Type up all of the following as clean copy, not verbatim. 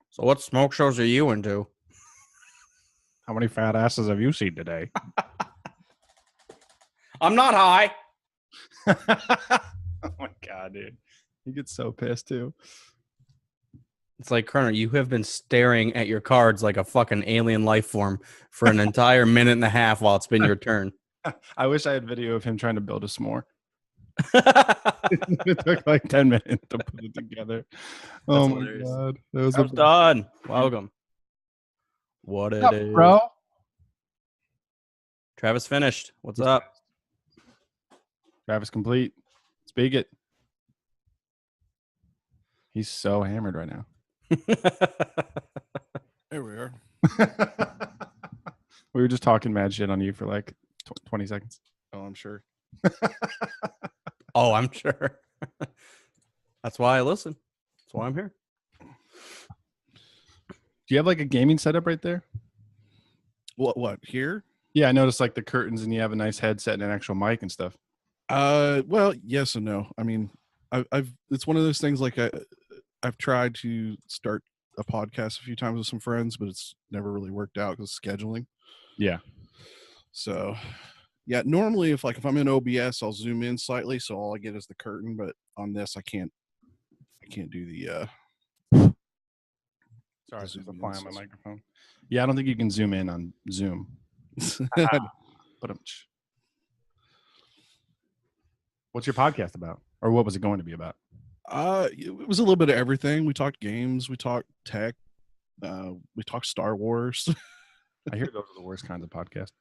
So what smoke shows are you into? How many fat asses have you seen today? I'm not high. Oh my god, dude. He gets so pissed too. It's like, Kerner, you have been staring at your cards like a fucking alien life form for an entire minute and a half while it's been your turn. I wish I had video of him trying to build a s'more. It took like 10 minutes to put it together. Oh my hilarious. god. That was I'm done. Welcome. What it up, is. bro? Travis finished. What's up? Travis complete. Speak it. He's so hammered right now. There we are. We were just talking mad shit on you for like 20 seconds. Oh, I'm sure. Oh, I'm sure. That's why I listen. That's why I'm here. Do you have like a gaming setup right there? What here? Yeah, I noticed like the curtains and you have a nice headset and an actual mic and stuff. Well, yes and no. I mean, I've it's one of those things like I've tried to start a podcast a few times with some friends, but it's never really worked out because scheduling. Yeah. So, yeah, normally if I'm in OBS, I'll zoom in slightly, so all I get is the curtain. But on this, I can't do the. Sorry, the it's zoom fly in on my system. microphone. Yeah, I don't think you can zoom in on Zoom. But what's your podcast about? Or what was it going to be about? It was a little bit of everything. We talked games, we talked tech, we talked Star Wars. I hear those are the worst kinds of podcasts.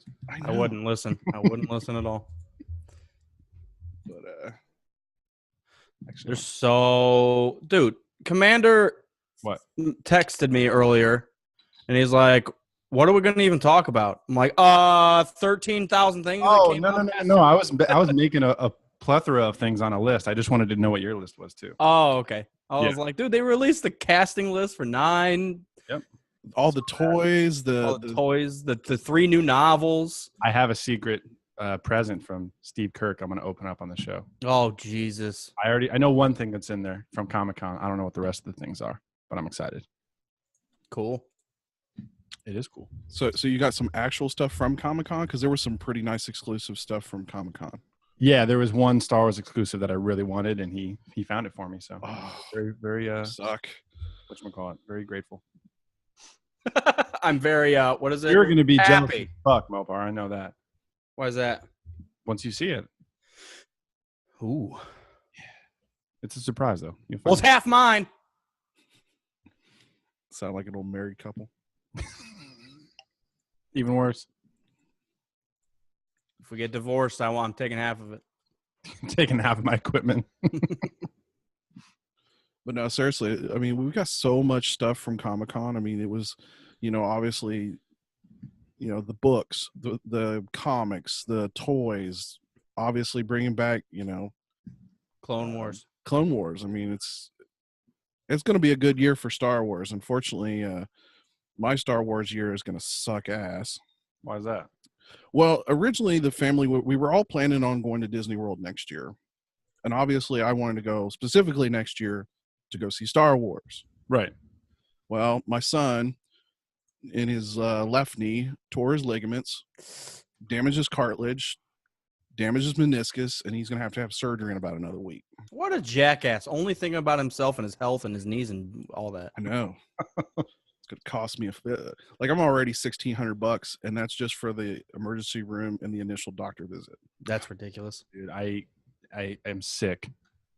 I wouldn't listen. I wouldn't listen at all. But Actually, They're so... Dude, Commander what? texted me earlier, and he's like, what are we going to even talk about? I'm like, 13,000 things that Oh, came out. no. I was making a plethora of things on a list. I just wanted to know what your list was too. Oh, okay. I was Yeah. like, dude, they released the casting list for 9. all the toys, All the toys, the 3 new novels. I have a secret present from Steve Kirk I'm going to open up on the show. Oh, Jesus. I know one thing that's in there from Comic-Con. I don't know what the rest of the things are, but I'm excited. Cool. It is cool. So you got some actual stuff from Comic-Con, because there was some pretty nice exclusive stuff from Comic-Con. Yeah, there was one Star Wars exclusive that I really wanted, and he found it for me. So Oh, very suck. whatchamacallit, very grateful. I'm very, what is it? You're going to be jealous Happy. as fuck, Mopar. I know that. Why is that? Once you see it, Ooh. it's a surprise though. You'll Well, it's find half mine. Sound like an old married couple. even worse. If we get divorced, I'm taking half of it. Taking half of my equipment. But no, seriously, I mean, we've got so much stuff from Comic-Con. I mean, it was, obviously, the books, the comics, the toys, obviously bringing back, Clone Wars. Clone Wars. I mean, it's going to be a good year for Star Wars. Unfortunately, my Star Wars year is going to suck ass. Why is that? Well, originally the family, we were all planning on going to Disney World next year. And obviously I wanted to go specifically next year to go see Star Wars. Right. Well, my son in his left knee tore his ligaments, damaged his cartilage, damaged his meniscus, and he's going to have surgery in about another week. What a jackass. Only thinking about himself and his health and his knees and all that. I know. It's going to cost me I'm already $1,600, and that's just for the emergency room and the initial doctor visit. That's ridiculous. Dude, I am sick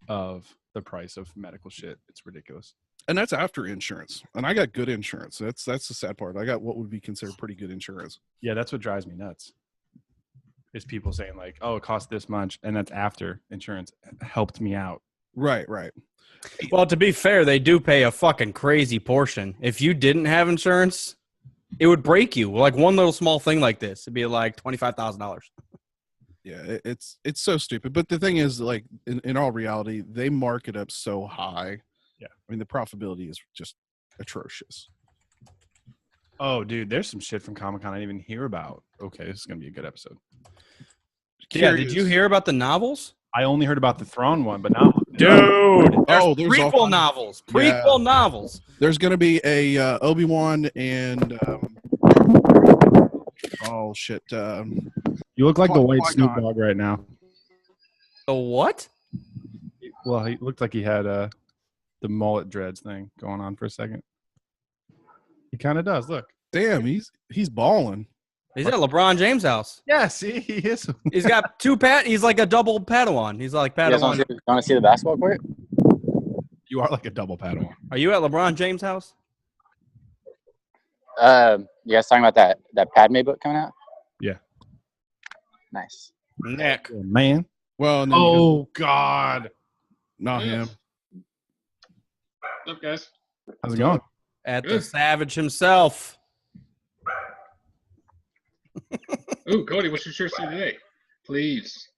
of the price of medical shit. It's ridiculous. And that's after insurance. And I got good insurance. That's the sad part. I got what would be considered pretty good insurance. Yeah, that's what drives me nuts. Is people saying like, "Oh, it costs this much," and that's after insurance helped me out. Right. Well, to be fair, they do pay a fucking crazy portion. If you didn't have insurance, it would break you. Like one little small thing like this, it'd be like $25,000. Yeah, it's so stupid. But the thing is, like, in all reality, they mark it up so high. Yeah. I mean, the profitability is just atrocious. Oh, dude, there's some shit from Comic-Con I didn't even hear about. Okay, this is gonna be a good episode. Yeah, curious. did you hear about the novels? I only heard about the Thrawn one, but now Dude, Oh, there's all prequel kinds- novels. Yeah. Prequel novels. There's going to be a Obi-Wan and oh shit, you look like the white Qui-Gon. Snoop Dogg right now. The what? Well, he looked like he had the mullet dreads thing going on for a second. He kind of does. Look. damn, he's balling. He's at LeBron James' house. Yeah, see, he is. He's got he's like a double Padawan. He's like You guys want Padawan. to see the basketball court? You are like a double Padawan. Are you at LeBron James' house? You guys talking about that Padme book coming out? Yeah. Nice. Nick. Oh, man. Well, no, Oh God. not him. What's up, guys? How's it going? At the Good. Savage himself. Ooh, Cody, what's your shirt say today? Please.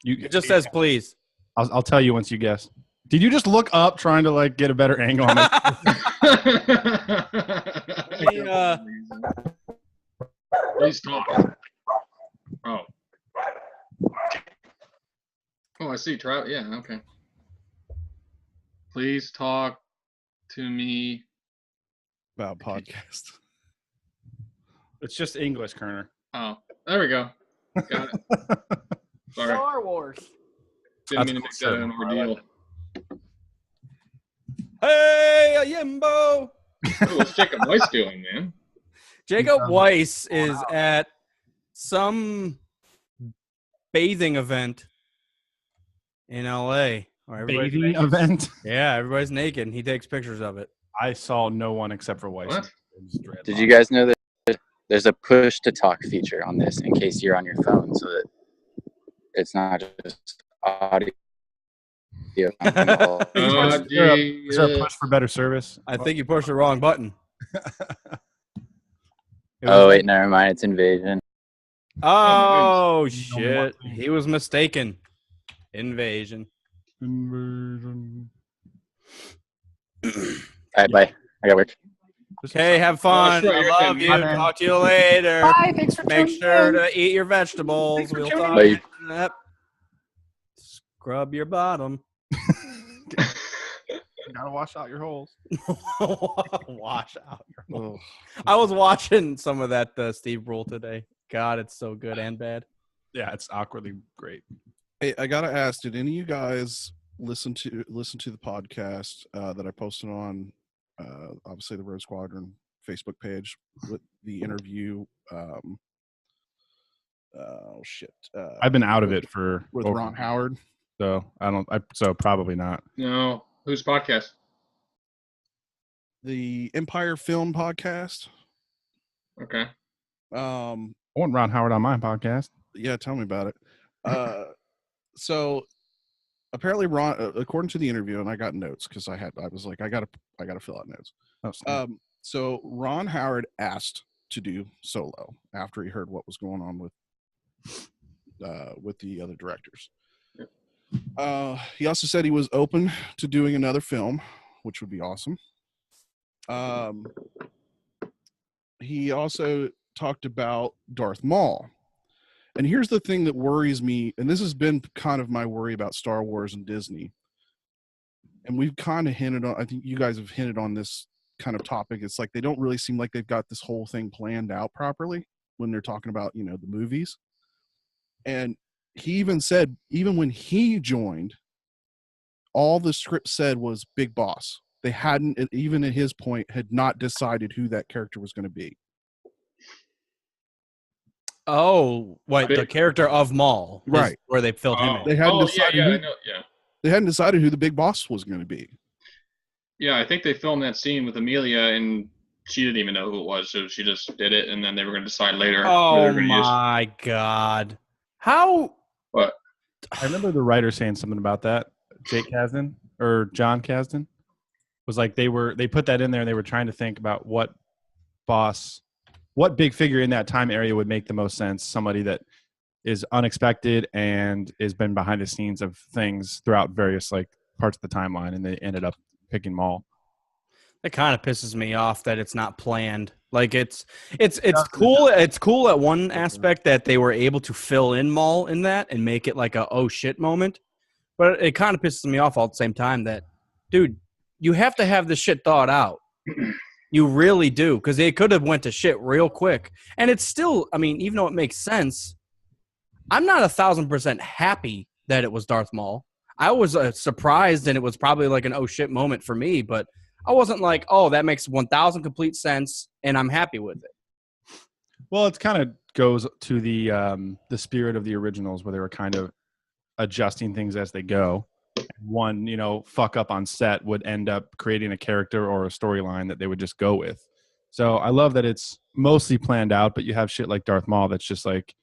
It just says please. I'll tell you once you guess. Did you just look up trying to like get a better angle on it? Please talk. Oh. Oh, I see. Try. Yeah. Okay. Please talk to me. About podcast. It's just English, Kerner. Oh, there we go. Got it. Sorry. Star Wars. Didn't mean to make that an ordeal. Hey, a Yimbo. Oh, what's Jacob Weiss doing, man? Jacob Weiss is at some bathing event in LA. Where everybody's Bathing naked. event. Yeah, everybody's naked and he takes pictures of it. I saw no one except for Weiss. What? Did you guys know that there's a push to talk feature on this in case you're on your phone, so that it's not just audio. Is Oh, there a geez. push for better service? I think you pushed the wrong button. It Oh was- wait, never mind. It's Invasion. Oh, Invasion. shit. He was mistaken. Invasion. Invasion. All right, bye. I got work. Okay, have fun. sure, I you're love good, you. man. Talk to you later. Bye. Thanks for Make tuning sure in. to eat your vegetables. Thanks for We'll tuning talk. in. Yep. Scrub your bottom. You gotta wash out your holes. Wash out your. Oh. I was watching some of that Steve Brule today. God, it's so good and bad. Yeah, it's awkwardly great. Hey, I gotta ask, did any of you guys listen to the podcast that I posted on obviously the Road Squadron Facebook page with the interview? I've been out of it for with over- Ron Howard. so so probably not. No. Whose podcast? The Empire Film Podcast. Okay. I want Ron Howard on my podcast. Yeah, tell me about it. So apparently Ron, according to the interview, and I got notes because I was like, I gotta fill out notes. Oh, snap. So Ron Howard asked to do Solo after he heard what was going on with the other directors. He also said he was open to doing another film, which would be awesome. He also talked about Darth Maul. And here's the thing that worries me, and this has been kind of my worry about Star Wars and Disney. And we've kind of hinted on, I think you guys have hinted on this kind of topic. It's like they don't really seem like they've got this whole thing planned out properly when they're talking about, the movies. And he even said, even when he joined, all the script said was Big Boss. They hadn't, even at his point, had not decided who that character was going to be. Oh, what the Big- character of Maul, is Right. Where they filled him Oh, in. They hadn't yeah, decided yeah, who- I know, yeah. They hadn't decided who the Big Boss was going to be. Yeah, I think they filmed that scene with Amelia, and she didn't even know who it was, so she just did it, and then they were going to decide later who they Oh were going to use. my God! How? What? I remember the writer saying something about that. Jake Kasdan or John Kasdan was like they put that in there and they were trying to think about what big figure in that time area would make the most sense. Somebody that is unexpected and has been behind the scenes of things throughout various like parts of the timeline, and they ended up picking Maul. It kind of pisses me off that it's not planned. Like it's cool. It's cool at one aspect that they were able to fill in Maul in that and make it like a oh shit moment. But it kind of pisses me off all at the same time that, dude, you have to have this shit thought out. You really do, because they could have went to shit real quick. And it's still, I mean, even though it makes sense, I'm not 1,000% happy that it was Darth Maul. I was surprised, and it was probably like an oh shit moment for me, but I wasn't like, oh, that makes 1,000 complete sense, and I'm happy with it. Well, it kind of goes to the spirit of the originals, where they were kind of adjusting things as they go. One, fuck up on set would end up creating a character or a storyline that they would just go with. So I love that it's mostly planned out, but you have shit like Darth Maul that's just like,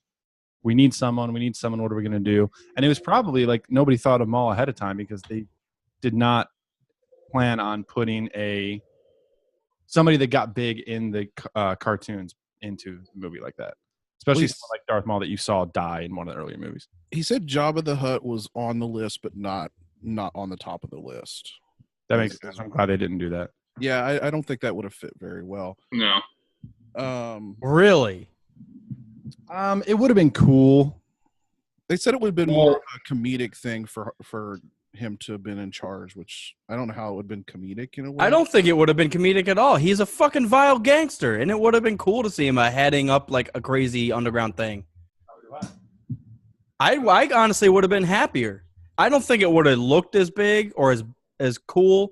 we need someone, what are we going to do? And it was probably like nobody thought of Maul ahead of time because they did not plan on putting somebody that got big in the cartoons into a movie like that. Especially someone like Darth Maul that you saw die in one of the earlier movies. He said Jabba the Hutt was on the list, but not on the top of the list. That makes sense. I'm glad they didn't do that. Yeah, I don't think that would have fit very well. No. Really? It would have been cool. They said it would have been more of a comedic thing for him to have been in charge, which I don't know how it would have been comedic in a way. I don't think it would have been comedic at all. He's a fucking vile gangster, and it would have been cool to see him heading up like a crazy underground thing. I honestly would have been happier. I don't think it would have looked as big or as cool,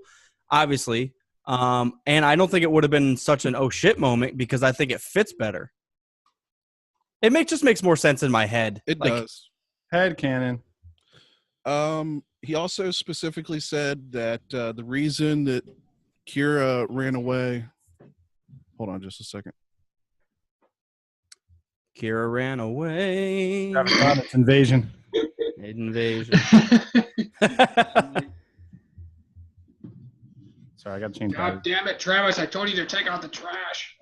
obviously. And I don't think it would have been such an oh shit moment because I think it fits better. It just makes more sense in my head. It does. Head canon. He also specifically said that the reason that Kira ran away. Hold on just a second. Kira ran away. It's invasion. Invasion. Sorry, I got to change God damn it, Travis! I told you to take out the trash.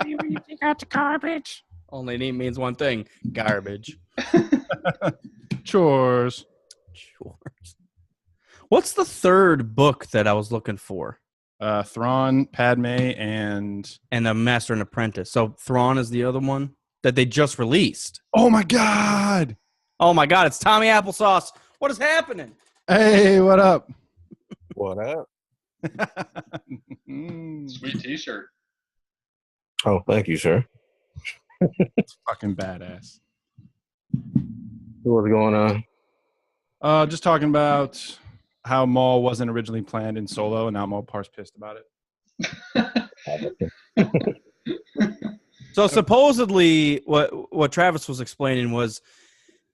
You take out the garbage. Only name means one thing: garbage. Chores. What's the third book that I was looking for? Thrawn, Padme, and the Master and Apprentice. So Thrawn is the other one that they just released. Oh my god! Oh my god! It's Tommy Applesauce. What is happening? Hey, what up? What up? Sweet T-shirt. Oh, thank you, sir. It's fucking badass. What's going on? Just talking about how Maul wasn't originally planned in Solo, and now Maul Par's pissed about it. So supposedly, what Travis was explaining was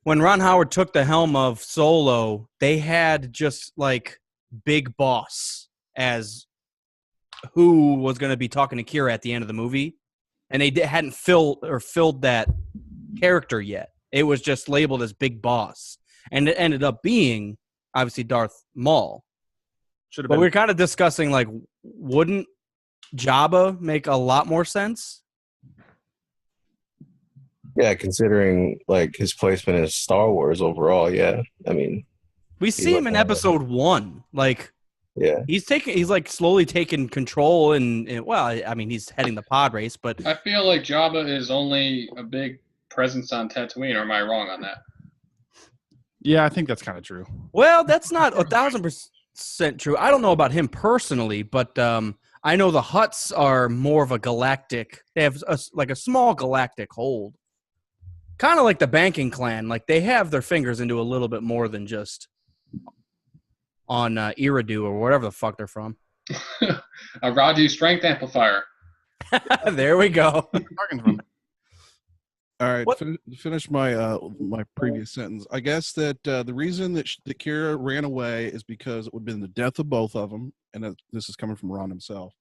when Ron Howard took the helm of Solo, they had just like Big Boss as who was going to be talking to Kira at the end of the movie, and they hadn't filled that character yet. It was just labeled as Big Boss, and it ended up being obviously Darth Maul. But we're kind of discussing like, wouldn't Jabba make a lot more sense? Yeah, considering like his placement in Star Wars overall, yeah. I mean, we see him in episode 1. Like, yeah, he's like slowly taking control, and well, I mean, he's heading the pod race, but I feel like Jabba is only a big presence on Tatooine, or am I wrong on that? Yeah, I think that's kind of true. Well, that's not 1,000% true. I don't know about him personally, but I know the Hutts are more of a galactic. They have a small galactic hold, kind of like the banking clan. Like they have their fingers into a little bit more than just on Eriadu or wherever the fuck they're from. A Radu strength amplifier. There we go. All right, finish my my previous sentence. I guess that the reason that Kira ran away is because it would have been the death of both of them, and that this is coming from Ron himself,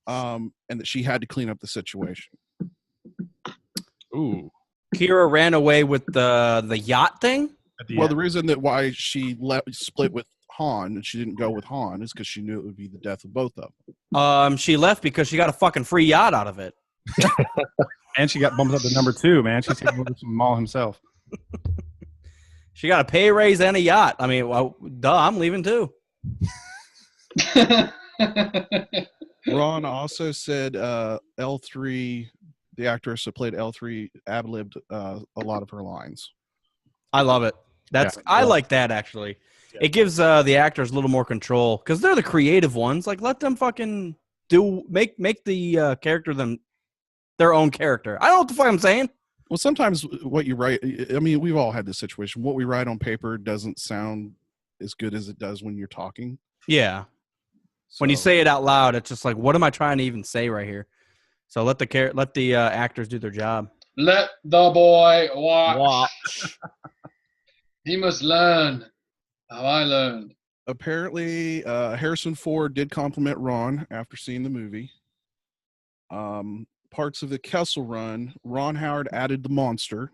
and that she had to clean up the situation. Ooh. Kira ran away with the yacht thing? Well, the reason that why she split with Han and she didn't go with Han is because she knew it would be the death of both of them. She left because she got a fucking free yacht out of it. And she got bumped up to number 2, man. She's taking over from Maul himself. She got a pay raise and a yacht. I mean, well, duh, I'm leaving too. Ron also said L3, the actress that played L3, ad-libbed a lot of her lines. I love it. I like that actually. It gives the actors a little more control because they're the creative ones. Like, let them fucking make the character their own character. I don't know what the fuck I'm saying. Well, sometimes what you write, I mean, we've all had this situation. What we write on paper doesn't sound as good as it does when you're talking. Yeah. When you say it out loud, it's just like, what am I trying to even say right here? So let the actors do their job. Let the boy watch. He must learn how I learned. Apparently, Harrison Ford did compliment Ron after seeing the movie. Parts of the Kessel Run, Ron Howard added the monster.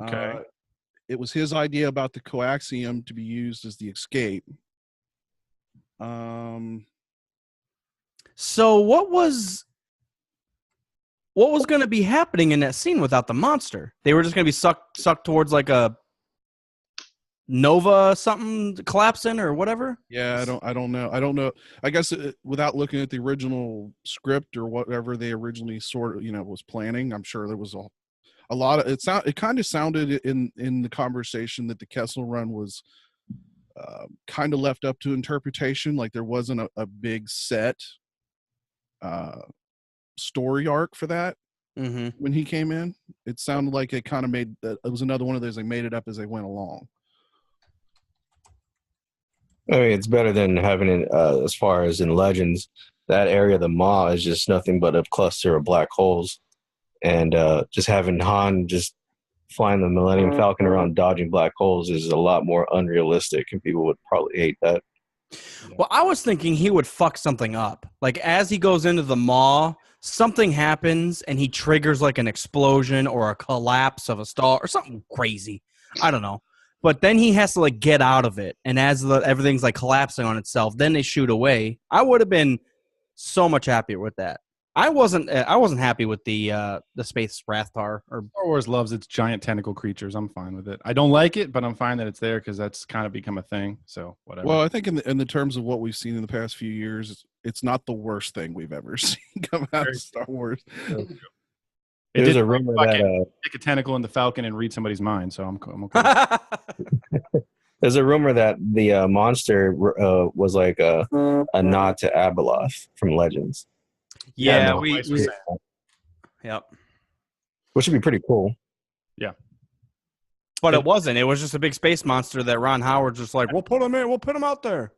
Okay. It was his idea about the coaxium to be used as the escape. So what was going to be happening in that scene without the monster? They were just going to be sucked towards like a Nova something collapsing or whatever. Yeah, I don't know. I guess without looking at the original script or whatever they originally sort of was planning, I'm sure there was a lot of it kind of sounded in the conversation that the Kessel Run was kind of left up to interpretation. Like there wasn't a big set story arc for that. When he came in, it sounded like it kind of it was another one of those, they made it up as they went along. I mean, it's better than having it as far as in Legends. That area of the Maw is just nothing but a cluster of black holes. And just having Han just flying the Millennium Falcon around dodging black holes is a lot more unrealistic, and people would probably hate that. Well, I was thinking he would fuck something up. Like, as he goes into the Maw, something happens, and he triggers, like, an explosion or a collapse of a star or something crazy. I don't know. But then he has to, like, get out of it. And as everything's, like, collapsing on itself, then they shoot away. I would have been so much happier with that. I wasn't happy with the space Rathtar. Or Star Wars loves its giant tentacle creatures. I'm fine with it. I don't like it, but I'm fine that it's there because that's kind of become a thing. So whatever. Well, I think in the terms of what we've seen in the past few years, it's not the worst thing we've ever seen come out of Star Wars. There's a rumor that stick a tentacle in the Falcon and read somebody's mind. So I'm okay. There's a rumor that the monster was like a nod to Abeloth from Legends. Yeah, no, yep. Which would be pretty cool. Yeah. But it wasn't. It was just a big space monster that Ron Howard's just like, we'll put him in. We'll put him out there.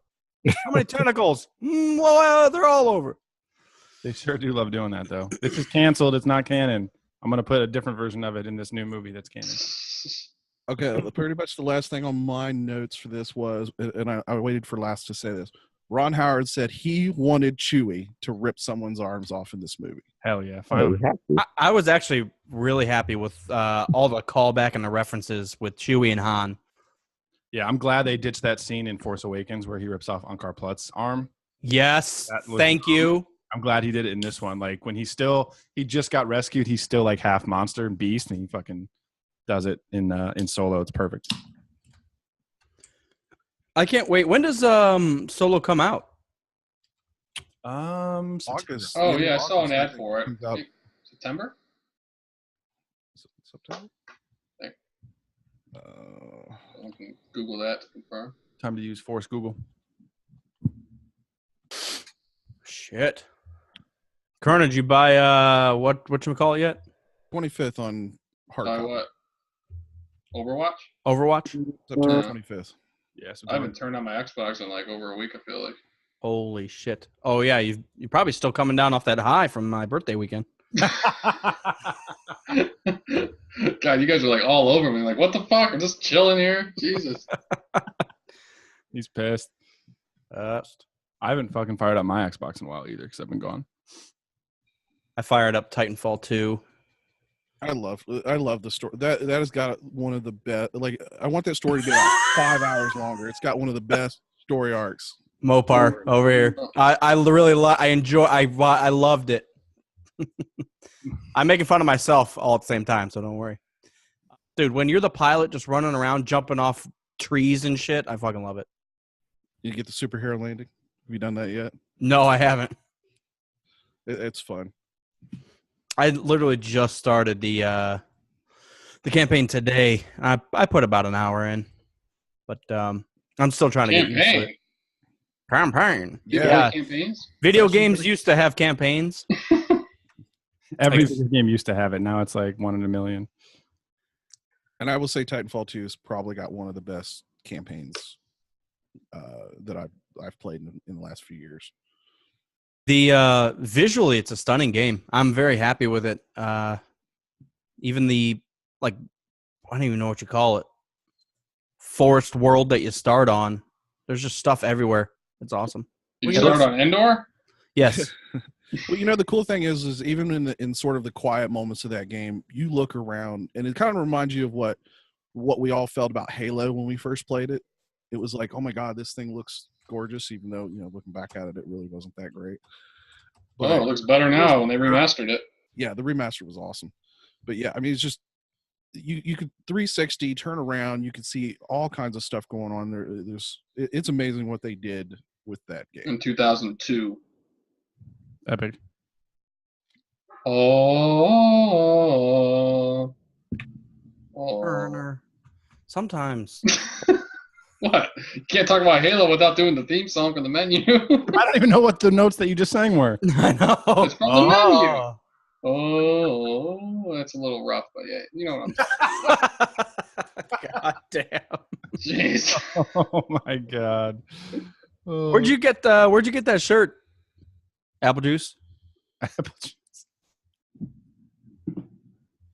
How many tentacles? They're all over. They sure do love doing that, though. This is canceled. It's not canon. I'm going to put a different version of it in this new movie that's canon. Okay, pretty much the last thing on my notes for this was, and I waited for last to say this, Ron Howard said he wanted Chewie to rip someone's arms off in this movie. Hell yeah. Finally. I was actually really happy with all the callback and the references with Chewie and Han. Yeah, I'm glad they ditched that scene in Force Awakens where he rips off Unkar Plutt's arm. Yes, thank you. I'm glad he did it in this one. Like when he just got rescued, he's still like half monster and beast, and he fucking does it in Solo. It's perfect. I can't wait. When does Solo come out? August. Oh yeah, I saw an ad for it. September? September? I can Google that to confirm. Time to use Force Google. Shit. Kerna, did you buy whatchamacallit yet? 25th on hard Buy copy. what? Overwatch? Overwatch? September 25th. Yeah, so I haven't turned on my Xbox in like over a week, I feel like. Holy shit. Oh yeah, you're probably still coming down off that high from my birthday weekend. God, you guys are like all over me. Like, what the fuck? I'm just chilling here. Jesus. He's pissed. I haven't fucking fired up my Xbox in a while either because I've been gone. I fired up Titanfall 2. I love the story. That has got one of the best. Like, I want that story to be like 5 hours longer. It's got one of the best story arcs. Mopar over here. I really I loved it. I'm making fun of myself all at the same time, so don't worry. Dude, when you're the pilot just running around, jumping off trees and shit, I fucking love it. You get the superhero landing. you done that yet? No, I haven't. It's fun. I literally just started the campaign today. I put about an hour in, but I'm still trying to get used to it. Campaign. Yeah. Campaigns. Video games used to have campaigns. Every game used to have it. Now it's like 1 in a million. And I will say Titanfall 2 has probably got one of the best campaigns that I've played in the last few years. The visually, it's a stunning game. I'm very happy with it. Even the I don't even know what you call it. Forest world that you start on. There's just stuff everywhere. It's awesome. You start on Endor? Yes. Well, the cool thing is even in sort of the quiet moments of that game, you look around and it kind of reminds you of what we all felt about Halo when we first played it. It was like, oh my God, this thing looks gorgeous, even though, looking back at it, it really wasn't that great. But it looks better now when they remastered it. Yeah, the remaster was awesome. But yeah, I mean, it's just, you could 360 turn around, you could see all kinds of stuff going on there. It's amazing what they did with that game. In 2002. Epic. Oh. Burner. Sometimes. What? You can't talk about Halo without doing the theme song from the menu. I don't even know what the notes that you just sang were. I know. It's from the menu. Oh, that's a little rough, but yeah, you know what I'm talking God damn. Jeez. Oh my God. Oh. Where'd you get that shirt? Apple juice?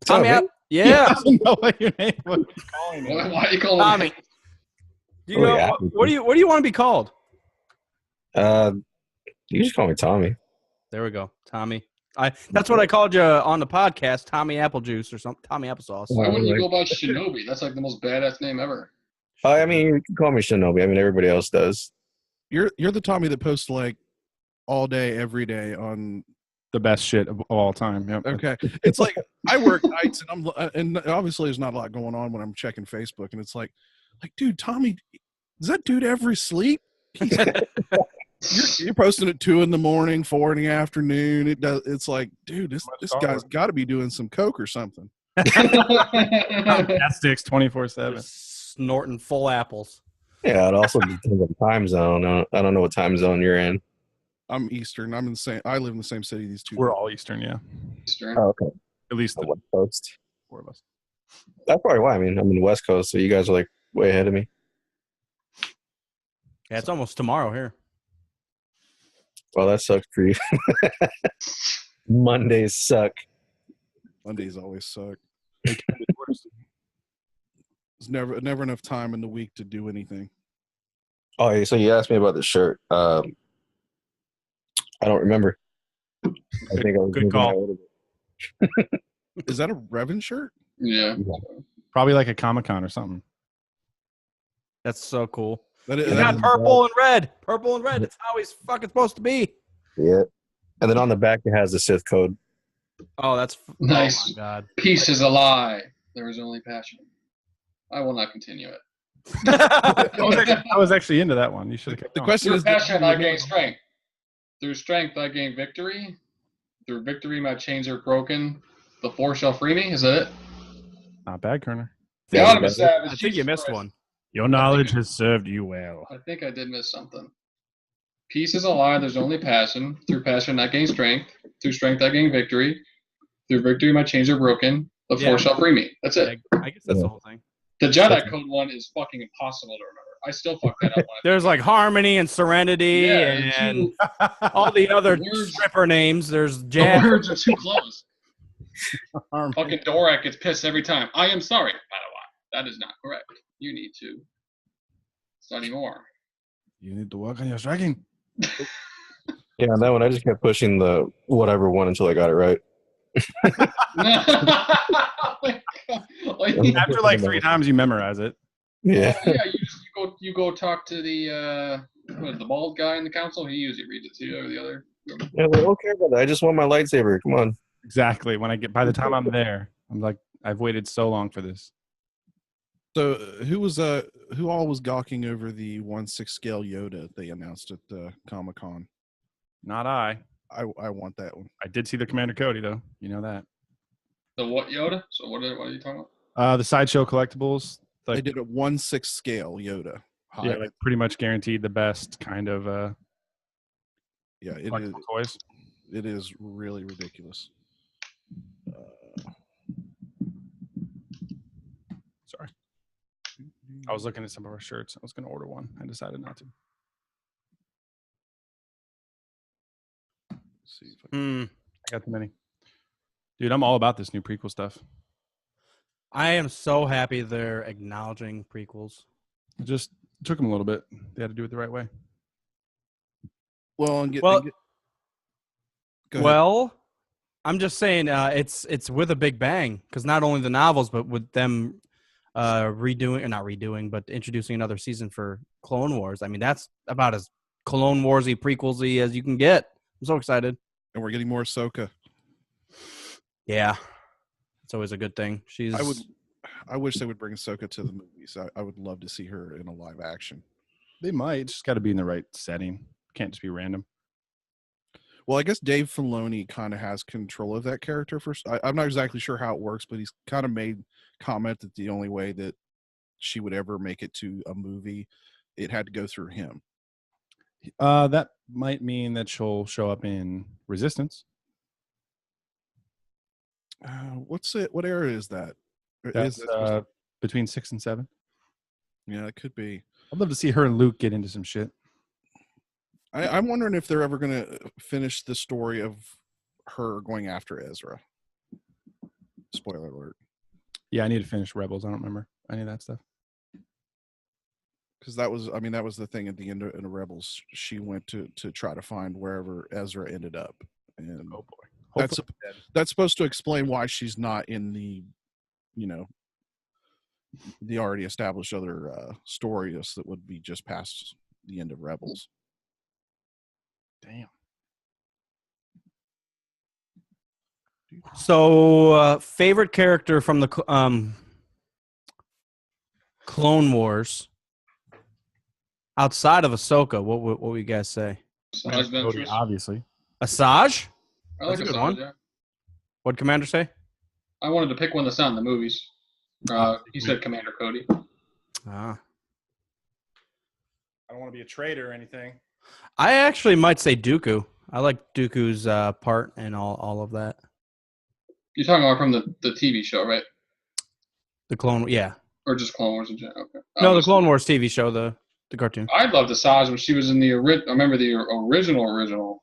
Tommy Tommy? Yeah. doesn't know what your name was calling him. Why are you calling Tommy. me? Do you know, yeah. what do you want to be called? You just call me Tommy. There we go. Tommy. That's what I called you on the podcast, Tommy Apple Juice or something. Tommy Applesauce. Why wouldn't you go by Shinobi? That's like the most badass name ever. I mean, you can call me Shinobi. I mean, everybody else does. You're the Tommy that posts like all day, every day on. The best shit of all time. Yep. Okay, it's like I work nights and obviously there's not a lot going on when I'm checking Facebook, and it's like, dude, Tommy, does that dude ever sleep? You're posting at 2 a.m, 4 p.m. It's like, dude, this guy's got to be doing some coke or something. That sticks 24/7. Snorting full apples. Yeah, it also depends on time zone. I don't know what time zone you're in. I'm Eastern. I live in the same city. These two. We're all Eastern, yeah. Oh, okay. At least The the West Coast. 4 of us. That's probably why. I mean, I'm in the West Coast, so you guys are like way ahead of me. Yeah, it's almost tomorrow here. Well, that sucks for you. Mondays suck. Mondays always suck. There's never enough time in the week to do anything. Oh, yeah, so you asked me about the shirt. I don't remember. I think I was Good moving call. a little bit. Is that a Revan shirt? Yeah. Probably like a Comic-Con or something. That's so cool. That He's is, got purple and red. Purple and red. That's how he's fucking supposed to be. Yeah. And then on the back, it has the Sith code. Oh, that's Nice. Oh my God. Peace is a lie. There is only passion. I will not continue it. I was actually into that one. You should have kept the going. question Through is, passion, I gain strength. Through strength, I gain victory. Through victory, my chains are broken. The Force shall free me. Is that it? Not bad, Kerner. The Yeah, Autonomous that's- Savage. I think you Jesus missed Christ. one. Your knowledge has served you well. I think I did miss something. Peace is a lie. There's only passion. Through passion, I gain strength. Through strength, I gain victory. Through victory, my chains are broken. The Yeah. Force shall free me. That's it. I guess that's the whole thing. The Jedi Code one is fucking impossible to remember. I still fuck that up. There's like Harmony and Serenity and all the other Words. stripper names. There's The Jazz. words are too close. Fucking Dorak gets pissed every time. I am sorry, Padawan. That is not correct. You need to study more. You need to work on your striking. Yeah, on that one, I just kept pushing the whatever one until I got it right. After like 3 times, you memorize it. Yeah. Yeah, you go talk to the bald guy in the council. He usually reads it to you or the other. Yeah, like, okay, brother. I just want my lightsaber. Come on. Exactly. By the time I'm there, I'm like, I've waited so long for this. So who all was gawking over the 1/6 scale Yoda they announced at Comic-Con? Not I. I want that one. I did see the Commander Cody though. You know that. The what Yoda? So what are you talking about? The Sideshow collectibles. They did a 1/6 scale Yoda. Yeah, like pretty much guaranteed the best kind of Yeah, it is. collectible toys. It is really ridiculous. Sorry. I was looking at some of our shirts. I was going to order one. I decided not to. Let's see if I can. I got too many. Dude, I'm all about this new prequel stuff. I am so happy they're acknowledging prequels. It just took them a little bit. They had to do it the right way. Well, Well, go ahead. Well, I'm just saying it's with a big bang because not only the novels, but with them but introducing another season for Clone Wars. I mean, that's about as Clone Warsy prequelsy as you can get. I'm so excited. And we're getting more Ahsoka. Yeah, it's always a good thing. I wish they would bring Ahsoka to the movies. I would love to see her in a live action. They might. It's just got to be in the right setting. Can't just be random. Well, I guess Dave Filoni kind of has control of that character. I'm not exactly sure how it works, but he's kind of made comment that the only way that she would ever make it to a movie, it had to go through him. That might mean that she'll show up in Resistance. What's it? What era is that? That's between 6 and 7. Yeah, it could be. I'd love to see her and Luke get into some shit. I'm wondering if they're ever going to finish the story of her going after Ezra. Spoiler alert. Yeah, I need to finish Rebels. I don't remember any of that stuff. Because that was the thing at the end of Rebels. She went to try to find wherever Ezra ended up, and Oh boy, that's supposed to explain why she's not in the, the already established other stories that would be just past the end of Rebels. Damn. So, favorite character from the Clone Wars outside of Ahsoka? What would you guys say? Asajj Ventress. Obviously. Asajj? I like That's a good Asajj, one. yeah. What'd Commander say? I wanted to pick one that's not in the movies. He said Commander Cody. Ah, I don't want to be a traitor or anything. I actually might say Dooku. I like Dooku's part and all of that. You're talking about from the TV show, right? The Clone, yeah. Or just Clone Wars in general? Okay. No, the Clone Wars TV show, the cartoon. I loved Asajj when she was in the I remember the original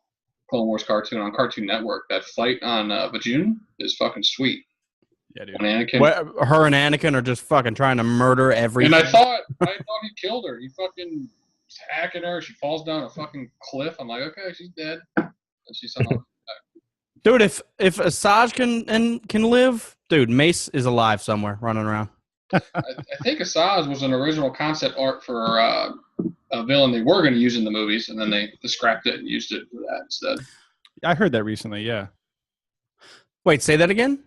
Clone Wars cartoon on Cartoon Network. That fight on Bajoon is fucking sweet. Yeah, dude. When Anakin. Her and Anakin are just fucking trying to murder everything. And I thought he killed her. He fucking was hacking her. She falls down a fucking cliff. I'm like, okay, she's dead. And she somehow. Dude, if Asajj can live, dude, Mace is alive somewhere, running around. I think Asajj was an original concept art for a villain they were going to use in the movies, and then they scrapped it and used it for that instead. I heard that recently. Yeah. Wait, say that again?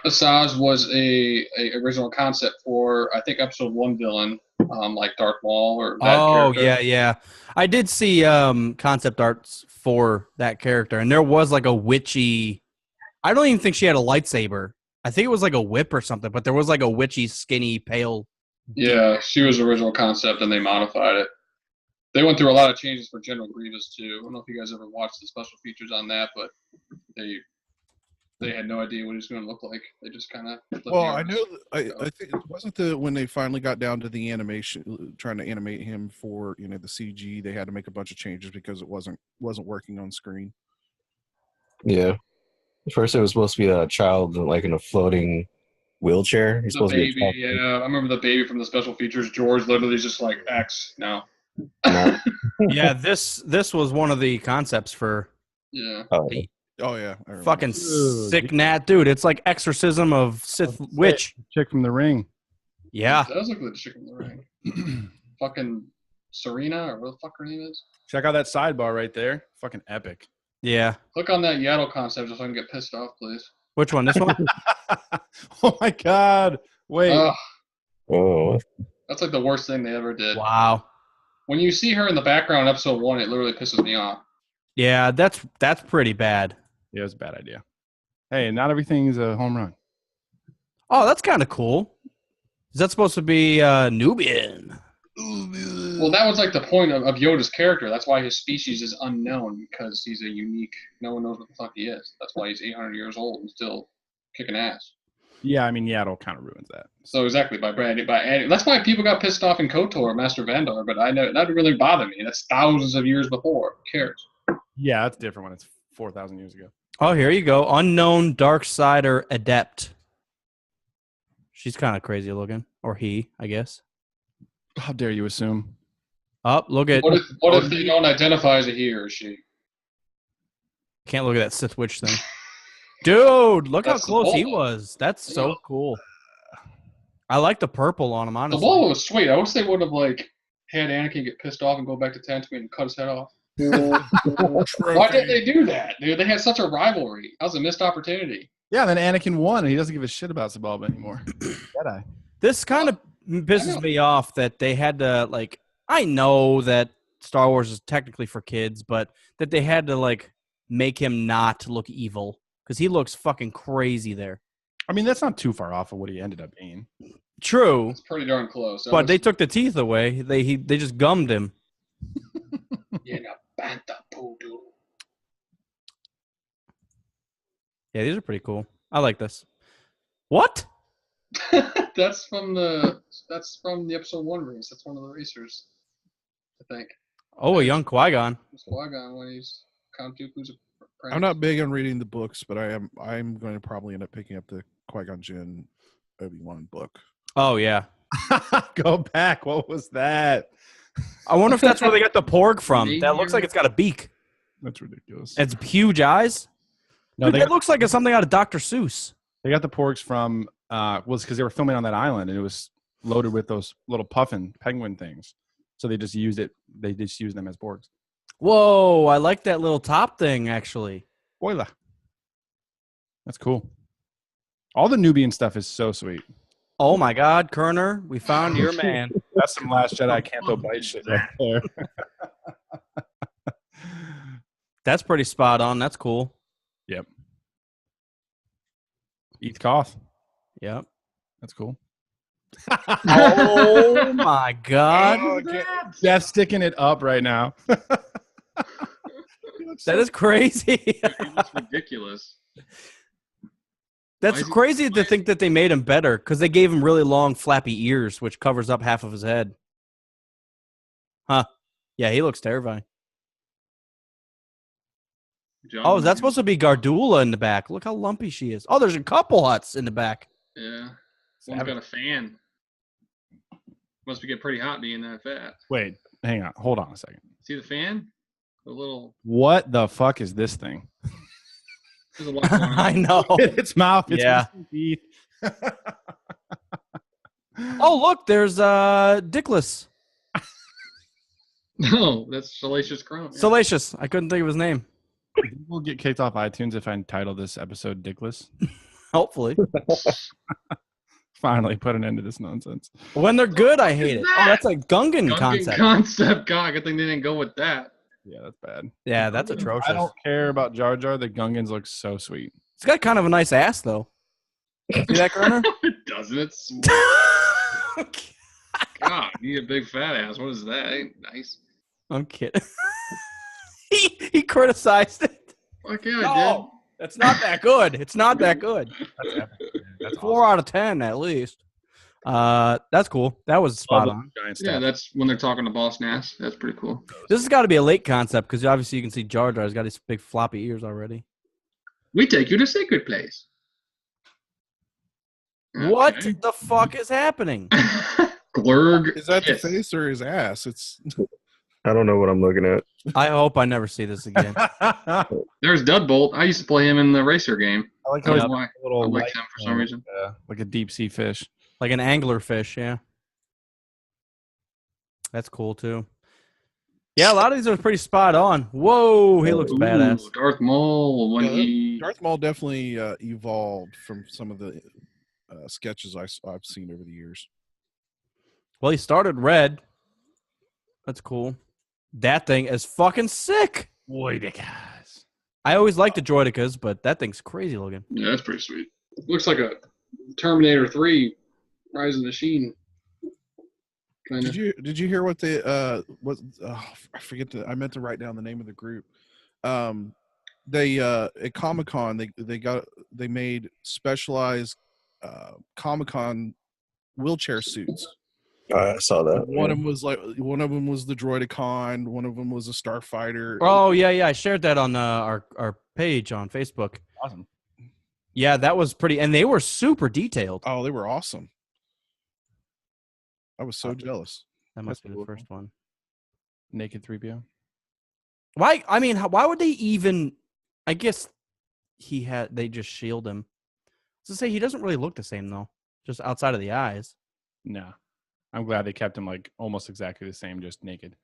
Asajj was a original concept for, I think, episode 1 villain, like Darth Maul or that character. Yeah. I did see concept arts for that character, and there was like a witchy. I don't even think she had a lightsaber. I think it was like a whip or something, but there was like a witchy, skinny, pale. Yeah, she was original concept, and they modified it. They went through a lot of changes for General Grievous too. I don't know if you guys ever watched the special features on that, but they had no idea what he was going to look like. They just kind of. Well, I know. I think it wasn't when they finally got down to the animation, trying to animate him for the CG. They had to make a bunch of changes because it wasn't working on screen. Yeah. At first, it was supposed to be a child in a floating wheelchair. He's The supposed baby, to be a child. yeah. I remember the baby from the special features. George literally just like X now. Yeah, this was one of the concepts for Yeah. Oh yeah, I remember. fucking Dude. sick nat dude. It's like Exorcism of Sith Witch. Chick from The Ring. Yeah. It does look like the chicken in the ring. Fucking Serena, or what the fuck her name is. Check out that sidebar right there. Fucking epic. Yeah. Click on that Yaddle concept so I can get pissed off, please. Which one? This one? Oh my God. Wait. Ugh. Oh, That's like the worst thing they ever did. Wow. When you see her in the background, episode 1, it literally pisses me off. Yeah, that's pretty bad. Yeah, it was a bad idea. Hey, not everything is a home run. Oh, that's kind of cool. Is that supposed to be Nubian? Well, that was like the point of Yoda's character. That's why his species is unknown, because he's a unique. No one knows what the fuck he is. That's why he's 800 years old and still kicking ass. Yeah, I mean, Yaddle kind of ruins that. So exactly by adding. That's why people got pissed off in KOTOR, Master Vandar. But I know that didn't really bother me. That's thousands of years before. Who cares? Yeah, that's different when it's 4,000 years ago. Oh, here you go. Unknown Darksider Adept. She's kind of crazy looking. Or he, I guess. How dare you assume? Up, look at. What if they don't identify as a he or a she? Can't look at that Sith Witch thing. Dude, look how That's the close he ball. was. That's so cool. I like the purple on him, The honestly. ball was sweet. I wish they would have had Anakin get pissed off and go back to Tatooine and cut his head off. Why didn't they do that, dude? They had such a rivalry. That was a missed opportunity. Yeah, then Anakin won, and he doesn't give a shit about Sebulba anymore. Jedi. This kind of pisses me off that they had to, like, I know that Star Wars is technically for kids, but that they had to, like, make him not look evil. Because he looks fucking crazy there. I mean, that's not too far off of what he ended up being. True, It's pretty darn close. but they took the teeth away. They just gummed him. Yeah, banta poodle. Yeah, these are pretty cool. I like this. What? That's from the episode 1 race. That's one of the racers, I think. Oh, a young Qui-Gon. It's Qui-Gon when he's Count Dooku's apprentice. I'm not big on reading the books, but I'm going to probably end up picking up the Qui-Gon Jinn Obi-Wan book. Oh, yeah. Go back. What was that? I wonder if that's where they got the porg from. That looks like it's got a beak. That's ridiculous. It's huge eyes. No, Dude, they that got, looks like it's something out of Dr. Seuss. they got the porgs from was because they were filming on that island, and it was loaded with those little puffin penguin things. So they just used it. They just used them as porgs. Whoa, I like that little top thing, actually. Spoiler. That's cool. All the Nubian stuff is so sweet. Oh, my God, Kerner, we found your man. That's some Last Jedi Canto Bite shit right there. That's pretty spot on. That's cool. Yep. Eat Koth. Yep. That's cool. Oh, my God. Jeff's sticking it up right now. That is crazy. It's ridiculous. That's Why is he- crazy to think that they made him better because they gave him really long, flappy ears, which covers up half of his head. Huh. Yeah, he looks terrifying. Oh, is that supposed to be Gardula in the back? Look how lumpy she is. Oh, there's a couple huts in the back. Yeah. One's got a fan. Must be getting pretty hot being that fat. Wait, hang on. Hold on a second. See the fan? The little. What the fuck is this thing? There's a lot going on. I know. Its mouth. It's Yeah. missing teeth. Oh, look, there's Dickless. No, that's Salacious Crumb. Yeah. Salacious. I couldn't think of his name. We'll get kicked off iTunes if I title this episode Dickless. Hopefully. Finally put an end to this nonsense. When they're good, I hate it. that? Oh, that's a Gungan Gungan concept. concept. God, good thing they didn't go with that. Yeah, that's bad. Yeah, that's atrocious. I don't care about Jar Jar. The Gungans look so sweet. It's got kind of a nice ass, though. See that, Kerner? It doesn't. It's God. You need a big fat ass. What is that? Ain't nice. I'm kidding. he criticized it. Fuck yeah, I No, it's not that good. It's not that good. That's epic. That's 4 out of 10 at least. That's cool. That was spot on. Giant did. Yeah, stuff. that's when they're talking to Boss Nass. That's pretty cool. This has got to be a late concept because obviously you can see Jar Jar's got his big floppy ears already. We take you to Sacred Place. What Okay. the fuck is happening? Glurg. Is that the Kiss. face or his ass? It's I don't know what I'm looking at. I hope I never see this again. I There's Dudbolt. I used to play him in the racer game. like That's how why a little I liked light, him for some reason. like a deep sea fish. Like an angler fish, yeah. That's cool too. Yeah, a lot of these are pretty spot on. Whoa, he looks Ooh, badass. Darth Maul when Yeah, he. Darth Maul definitely evolved from some of the sketches I've seen over the years. Well, he started Red. That's cool. That thing is fucking sick. Droidekas. I always liked the Droidicas, but that thing's crazy looking. Yeah, that's pretty sweet. Looks like a Terminator 3 Rise of the Machine. Kind of. Did you hear what they I forget I meant to write down the name of the group. They at Comic-Con they made specialized Comic-Con wheelchair suits. I saw that. One of them was the Droidicon, one of them was a Starfighter. Oh yeah. I shared that on our page on Facebook. Awesome. Yeah, that was pretty, and they were super detailed. Oh, they were awesome. I was so jealous. That must That's be the cool. first one. Naked 3PO. Why? I mean, why would they even? I guess they just shield him. To say he doesn't really look the same though, just outside of the eyes. No. I'm glad they kept him like almost exactly the same, just naked.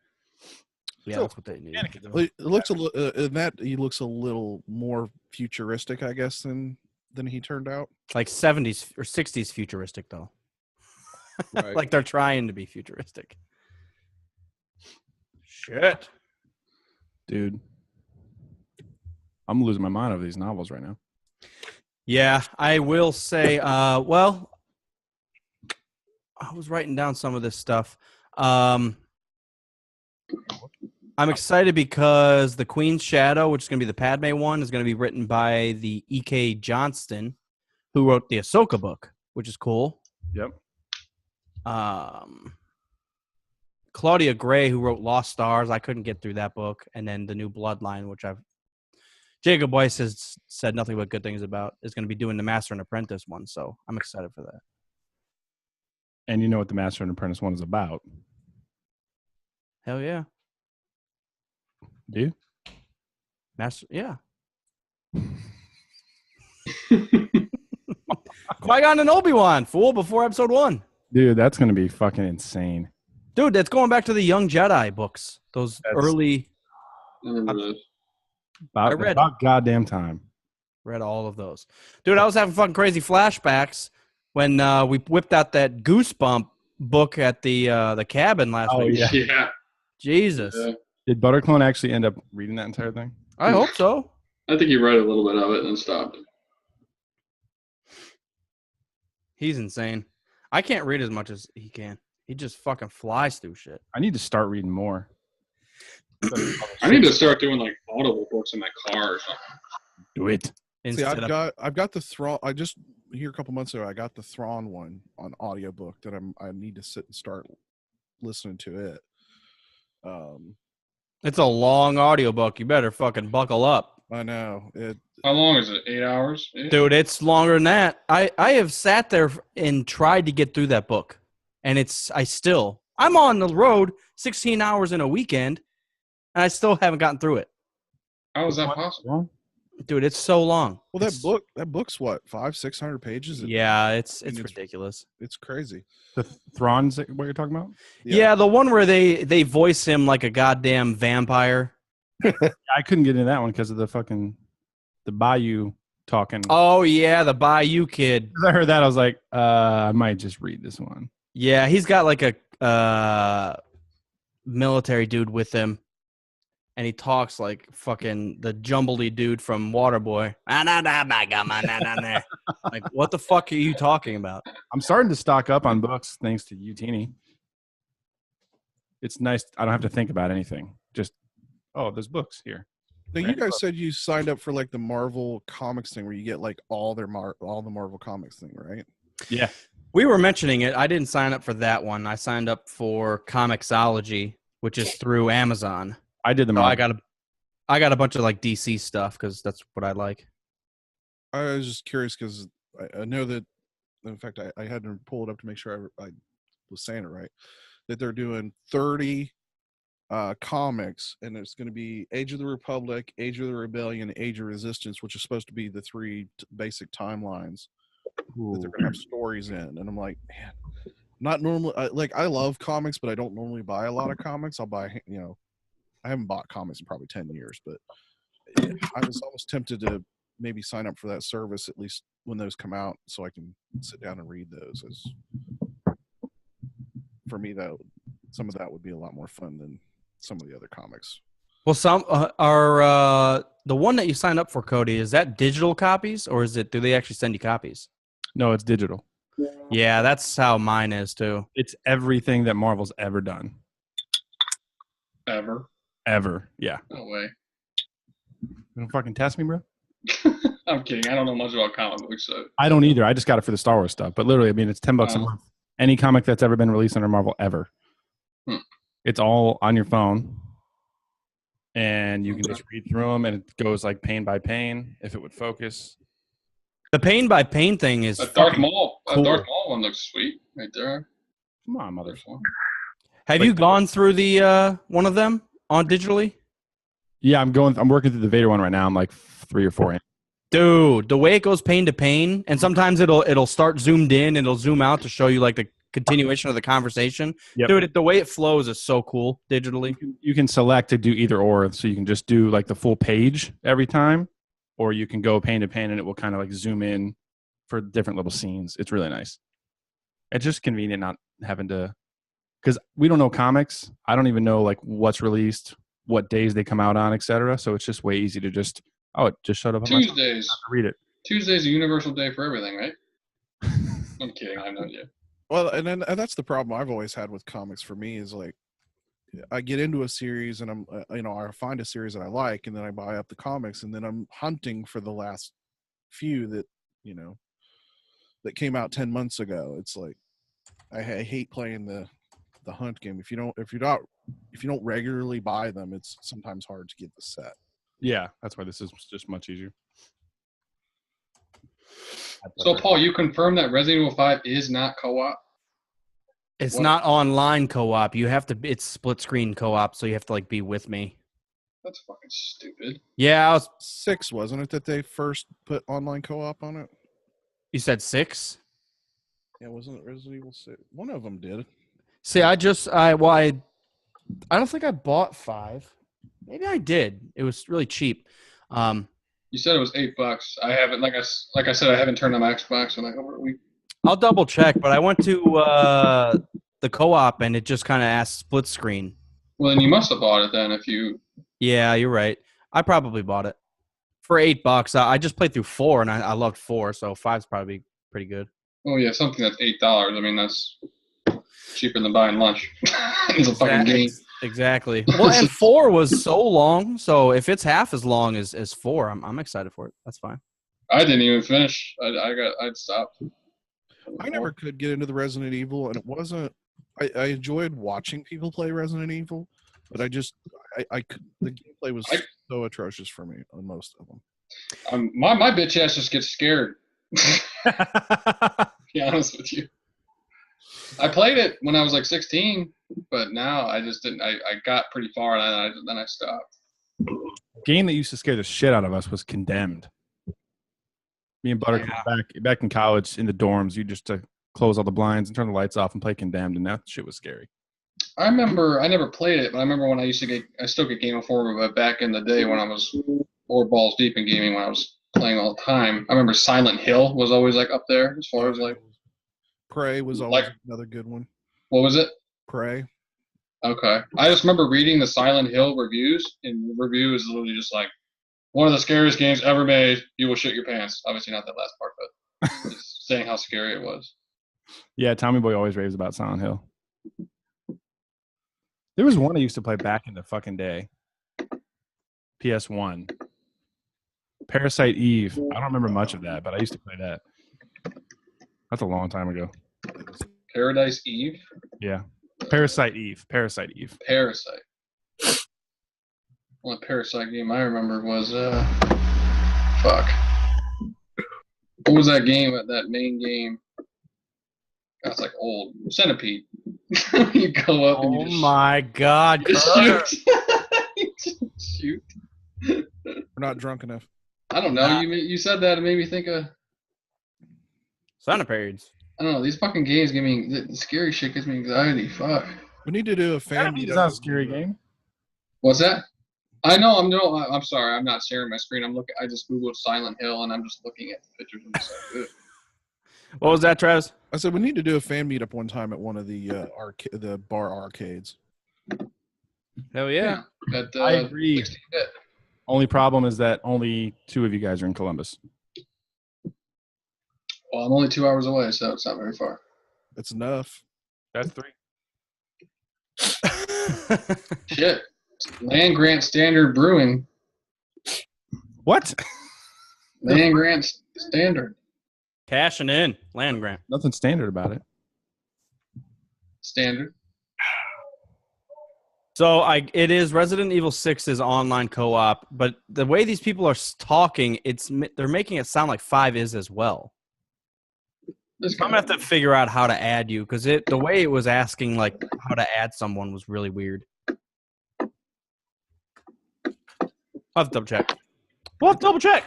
Yeah, So- that's what they need. It looks in that he looks a little more futuristic, I guess, than he turned out. Like 70s or 60s futuristic though. Right. Like they're trying to be futuristic. Shit. Dude. I'm losing my mind over these novels right now. Yeah, I will say, well, I was writing down some of this stuff. I'm excited because The Queen's Shadow, which is going to be the Padme one, is going to be written by the E.K. Johnston, who wrote the Ahsoka book, which is cool. Yep. Claudia Gray, who wrote Lost Stars, I couldn't get through that book. And then The New Bloodline, which Jacob Weiss has said nothing but good things about, is going to be doing the Master and Apprentice one. So I'm excited for that. And you know what the Master and Apprentice one is about. Hell yeah. Do you? Master, yeah. Qui-Gon and Obi-Wan, fool, before episode 1. Dude, that's going to be fucking insane. Dude, that's going back to the Young Jedi books. Those That's- early, I remember those. About, I read- about goddamn time. read all of those. Dude, I was having fucking crazy flashbacks when we whipped out that Goosebump book at the cabin last Oh, week. yeah. Yeah. Jesus. Yeah. Did Butterclone actually end up reading that entire thing? I hope so. I think he read a little bit of it and then stopped. He's insane. I can't read as much as he can. He just fucking flies through shit. I need to start reading more. I need to start doing like Audible books in my car or something. Do it. See, Instead of, I've got the Thrawn. I just here a couple months ago, I got the Thrawn one on audiobook that I need to sit and start listening to it. it's a long audiobook. You better fucking buckle up. I know it. How long is it? 8 hours? Dude, it's longer than that. I have sat there and tried to get through that book. And I'm on the road 16 hours in a weekend, and I still haven't gotten through it. How is that possible? Dude, it's so long. Well, It's- that book's what 500-600 pages. Yeah, it's And it's- ridiculous. It's crazy. The Thrawn's what you're talking about? Yeah. The one where they voice him like a goddamn vampire. I couldn't get into that one because of the Bayou talking. Oh yeah, the Bayou kid. I heard that, I was like, I might just read this one. Yeah, he's got like a military dude with him, and he talks like fucking the jumbly dude from Waterboy. Like, what the fuck are you talking about? I'm starting to stock up on books thanks to you, Teeny. It's nice. I don't have to think about anything. Just, there's books here. Now you guys said you signed up for like the Marvel Comics thing, where you get like all the Marvel Comics thing, right? Yeah. We were mentioning it. I didn't sign up for that one. I signed up for Comixology, which is through Amazon. I did the So Marvel. I got a bunch of like DC stuff because that's what I like. I was just curious because I know that, in fact, I had to pull it up to make sure I was saying it right, that they're doing 30 comics, and it's going to be Age of the Republic, Age of the Rebellion, Age of Resistance, which is supposed to be the three basic timelines that they're going to have stories in. And I'm like, man, not normally, I love comics, but I don't normally buy a lot of comics. I'll buy, I haven't bought comics in probably 10 years, but I was almost tempted to maybe sign up for that service, at least when those come out, so I can sit down and read those. for me, that some of that would be a lot more fun than some of the other comics. Well, some are the one that you signed up for, Cody. Is that digital copies, or do they actually send you copies? No, it's digital. Yeah, that's how mine is too. It's everything that Marvel's ever done. Ever. Ever. Yeah. No way. You don't fucking test me, bro? I'm kidding. I don't know much about comic books, so I don't either. I just got it for the Star Wars stuff. But literally, I mean, it's $10 a Wow. month. Any comic that's ever been released under Marvel ever. Hmm. It's all on your phone. And you can just read through them, and it goes like pane by pane if it would focus. The pane by pane thing is that Darth fucking Maul. cool. That Darth Maul one looks sweet right there. Come on, mother. There's one. Have Like- you gone through the one of them on digitally? Yeah, I'm working through the Vader one right now. I'm like 3 or 4 in. Dude, the way it goes pane to pane, and sometimes it'll start zoomed in and it'll zoom out to show you like the continuation of the conversation. Yep. Dude, the way it flows is so cool digitally. You can select to do either or, so you can just do like the full page every time, or you can go pane to pane and it will kind of like zoom in for different little scenes. It's really nice. It's just convenient not having to, because we don't know comics. I don't even know like what's released, what days they come out on, etc. So it's just way easy to just it just showed up on my phone. Tuesdays. To read it. Tuesday's a universal day for everything, right? I'm kidding. I know you. Well, and that's the problem I've always had with comics. For me, is like I get into a series and I'm I find a series that I like, and then I buy up the comics, and then I'm hunting for the last few that that came out 10 months ago. It's like I hate playing the hunt game. If you don't regularly buy them, it's sometimes hard to get the set. Yeah, that's why this is just much easier. So, Paul, you confirm that Resident Evil 5 is not co-op? It's What? not online co-op. You have to. It's split screen co-op, so you have to like be with me. That's fucking stupid. Yeah, 6, wasn't it, that they first put online co-op on it? you said 6. Yeah, wasn't it Resident Evil 6? One of them did. See, I don't think I bought 5. Maybe I did. It was really cheap. You said it was $8. I haven't, like I said, I haven't turned on my Xbox in like over a week. I'll double check, but I went to the co-op and it just kind of asked split screen. Well, then you must have bought it then if you. Yeah, you're right. I probably bought it for $8. I just played through 4 and I loved 4, so 5's probably pretty good. Oh yeah, something that's $8. I mean, that's cheaper than buying lunch. It's a fucking game. Exactly. Well, and 4 was so long, so if it's half as long as 4, I'm excited for it. That's fine. I didn't even finish. I'd stopped. I never could get into the Resident Evil, and it wasn't. I enjoyed watching people play Resident Evil, but I could. The gameplay was so atrocious for me on most of them. My bitch ass just gets scared. To be honest with you, I played it when I was like 16, but now I just didn't. I got pretty far and then I stopped. Game that used to scare the shit out of us was Condemned. Me and Buttercup back in college in the dorms, you just close all the blinds and turn the lights off and play Condemned, and that shit was scary. I remember I never played it, but I remember when I still get Game Informer, but back in the day when I was more balls deep in gaming, when I was playing all the time, I remember Silent Hill was always like up there as far as like. Prey was always another good one. What was it? Prey. Okay. I just remember reading the Silent Hill reviews, and the review is literally just like, one of the scariest games ever made. You will shit your pants. Obviously not that last part, but just saying how scary it was. Yeah, Tommy Boy always raves about Silent Hill. There was one I used to play back in the fucking day. PS1. Parasite Eve. I don't remember much of that, but I used to play that. That's a long time ago. Paradise Eve? Yeah. Parasite Eve. Parasite. Only Parasite game I remember was fuck. What was that game? That main game? That's like old Centipede. You go up and you just my God, shoot. You just shoot. We're not drunk enough. I don't know. You said that and made me think of. Centipedes. I don't know. These fucking games give me the scary shit. Gives me anxiety. Fuck. We need to do a fan It's not a scary game. What's that? I know. I'm sorry. I'm not sharing my screen. I just googled Silent Hill and I'm just looking at the pictures. I'm just like, ugh. What was that, Travis? I said we need to do a fan meetup one time at one of the the bar arcades. Hell yeah. At, I agree. 16-bit. Only problem is that only 2 of you guys are in Columbus. Well, I'm only 2 hours away, so it's not very far. It's enough. That's 3. Shit. Land Grant Standard Brewing. What? Land Grant Standard. Cashing in. Land grant. Nothing standard about it. Standard. So it is Resident Evil 6's online co-op, but the way these people are talking, they're making it sound like 5 is as well. This I'm gonna have to figure out how to add you because the way it was asking like how to add someone was really weird. I'll have to double check. We'll have to double check.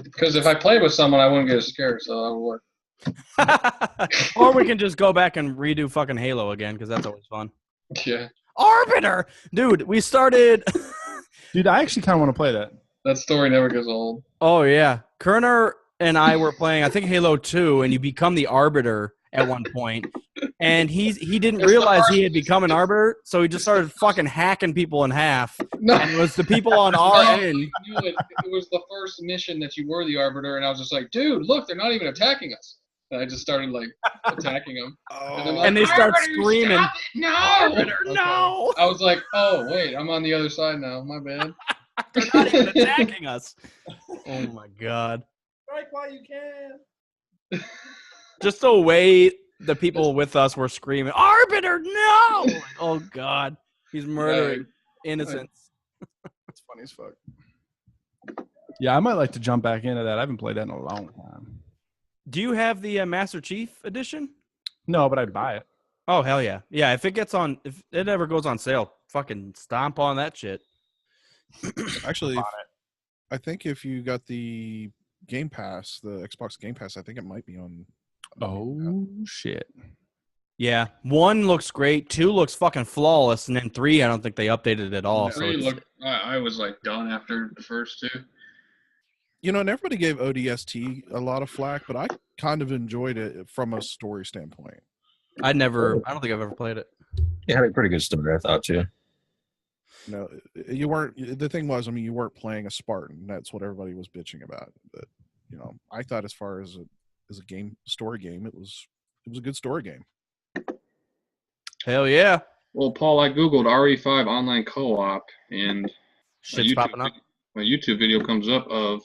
Because if I played with someone, I wouldn't get as scared, so that would work. Or we can just go back and redo fucking Halo again because that's always fun. Yeah. Arbiter, dude, we started. Dude, I actually kind of want to play that. That story never gets old. Oh yeah, Kerner and I were playing, I think Halo 2, and you become the Arbiter at one point, and he didn't realize he had become an Arbiter, so he just started fucking hacking people in half, No. and it was the people on our No, end. I knew it. It was the first mission that you were the Arbiter, and I was just like, dude, look, they're not even attacking us. And I just started, like, attacking them. Oh, And they start Arbiter, screaming, stop it! No! Arbiter, no! I was like, oh, wait, I'm on the other side now. My bad. They're not even attacking us. Oh my god. Strike while you can. Just the way the people with us were screaming, Arbiter, no! Like, oh god. He's murdering innocents. That's funny as fuck. Yeah, I might like to jump back into that. I haven't played that in a long time. Do you have the Master Chief edition? No, but I'd buy it. Oh hell yeah. Yeah, if it ever goes on sale, fucking stomp on that shit. actually, I think if you got the Game Pass, the Xbox Game Pass, I think it might be on. Oh, shit. Yeah. 1 looks great, 2 looks fucking flawless, and then 3 I don't think they updated at all. So it's- I was, like, done after the first 2. You know, and everybody gave ODST a lot of flack, but I kind of enjoyed it from a story standpoint. I don't think I've ever played it. It had a pretty good story, I thought, too. You know, you weren't. The thing was, I mean, you weren't playing a Spartan. That's what everybody was bitching about. But you know, I thought as far as a story game, it was a good story game. Hell yeah. Well, Paul, I Googled RE5 online co-op, and Shit's popping up. my YouTube video comes up of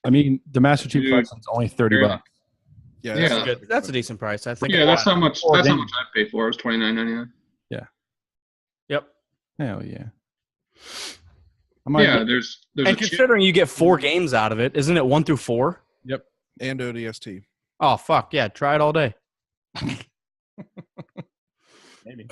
I mean, the Master Chief Dude. Collection is only $30. Yeah, Yeah. that's Good. That's a decent price. I think. that's how much. Or That's how game. much I paid for. It was $29.99. Yep. Hell yeah. I might Yeah, get- there's And a chip. considering you get 4 games out of it, isn't it 1 through 4? and ODST. Oh fuck yeah! Try it all day. maybe.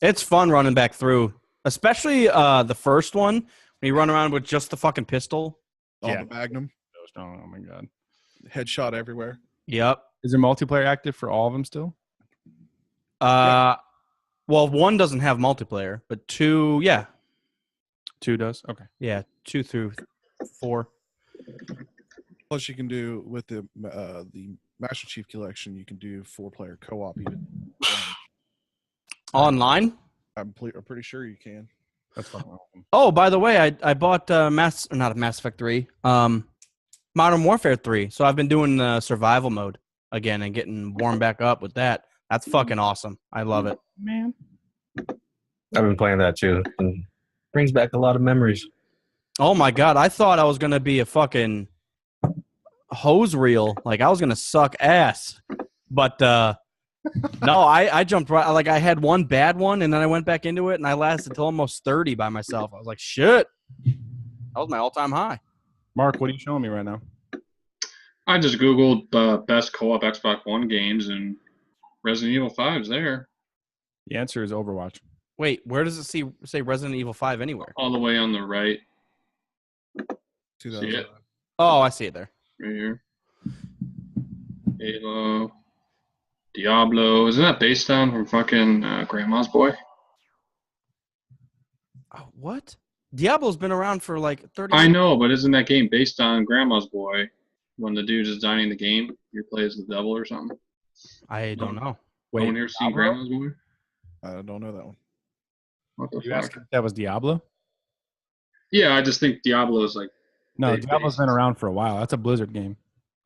It's fun running back through, especially the first one when you run around with just the fucking pistol. All Yeah. the Magnum, So strong. Oh my god. headshot everywhere. Yep. Is there multiplayer active for all of them still? Well, 1 doesn't have multiplayer, but 2, yeah, 2 does. Okay. yeah, 2 through 4. Plus, you can do with the Master Chief Collection, you can do 4-player co-op. Even Online. I'm pretty sure you can. That's fucking awesome. Oh, by the way, I bought Mass Effect 3, Modern Warfare 3. So I've been doing the survival mode again and getting warmed back up with that. That's fucking awesome. I love it. Man. I've been playing that, too. And brings back a lot of memories. Oh my god, I thought I was gonna be a fucking hose reel, like I was gonna suck ass, but no, I jumped right. Like I had one bad one, and then I went back into it, and I lasted till almost 30 by myself. I was like, shit, that was my all-time high. Mark, what are you showing me right now? I just Googled best co-op Xbox One games, and Resident Evil 5's there, The answer is Overwatch. Wait, where does it say Resident Evil 5 anywhere? all the way on the right, 2000. it? Oh, I see it there. right here. Halo, Diablo. Isn't that based on from fucking Grandma's Boy? Oh, what? Diablo's been around for like 30 I years. know, but isn't that game based on Grandma's Boy? when the dude's designing the game, you play as the devil or something. I don't know. No one here seen Diablo? Grandma's movie? I don't know that one. What the You fuck? asking if that was Diablo? Yeah, I just think Diablo is like, No, Big Diablo's based. been around for a while. That's a Blizzard game.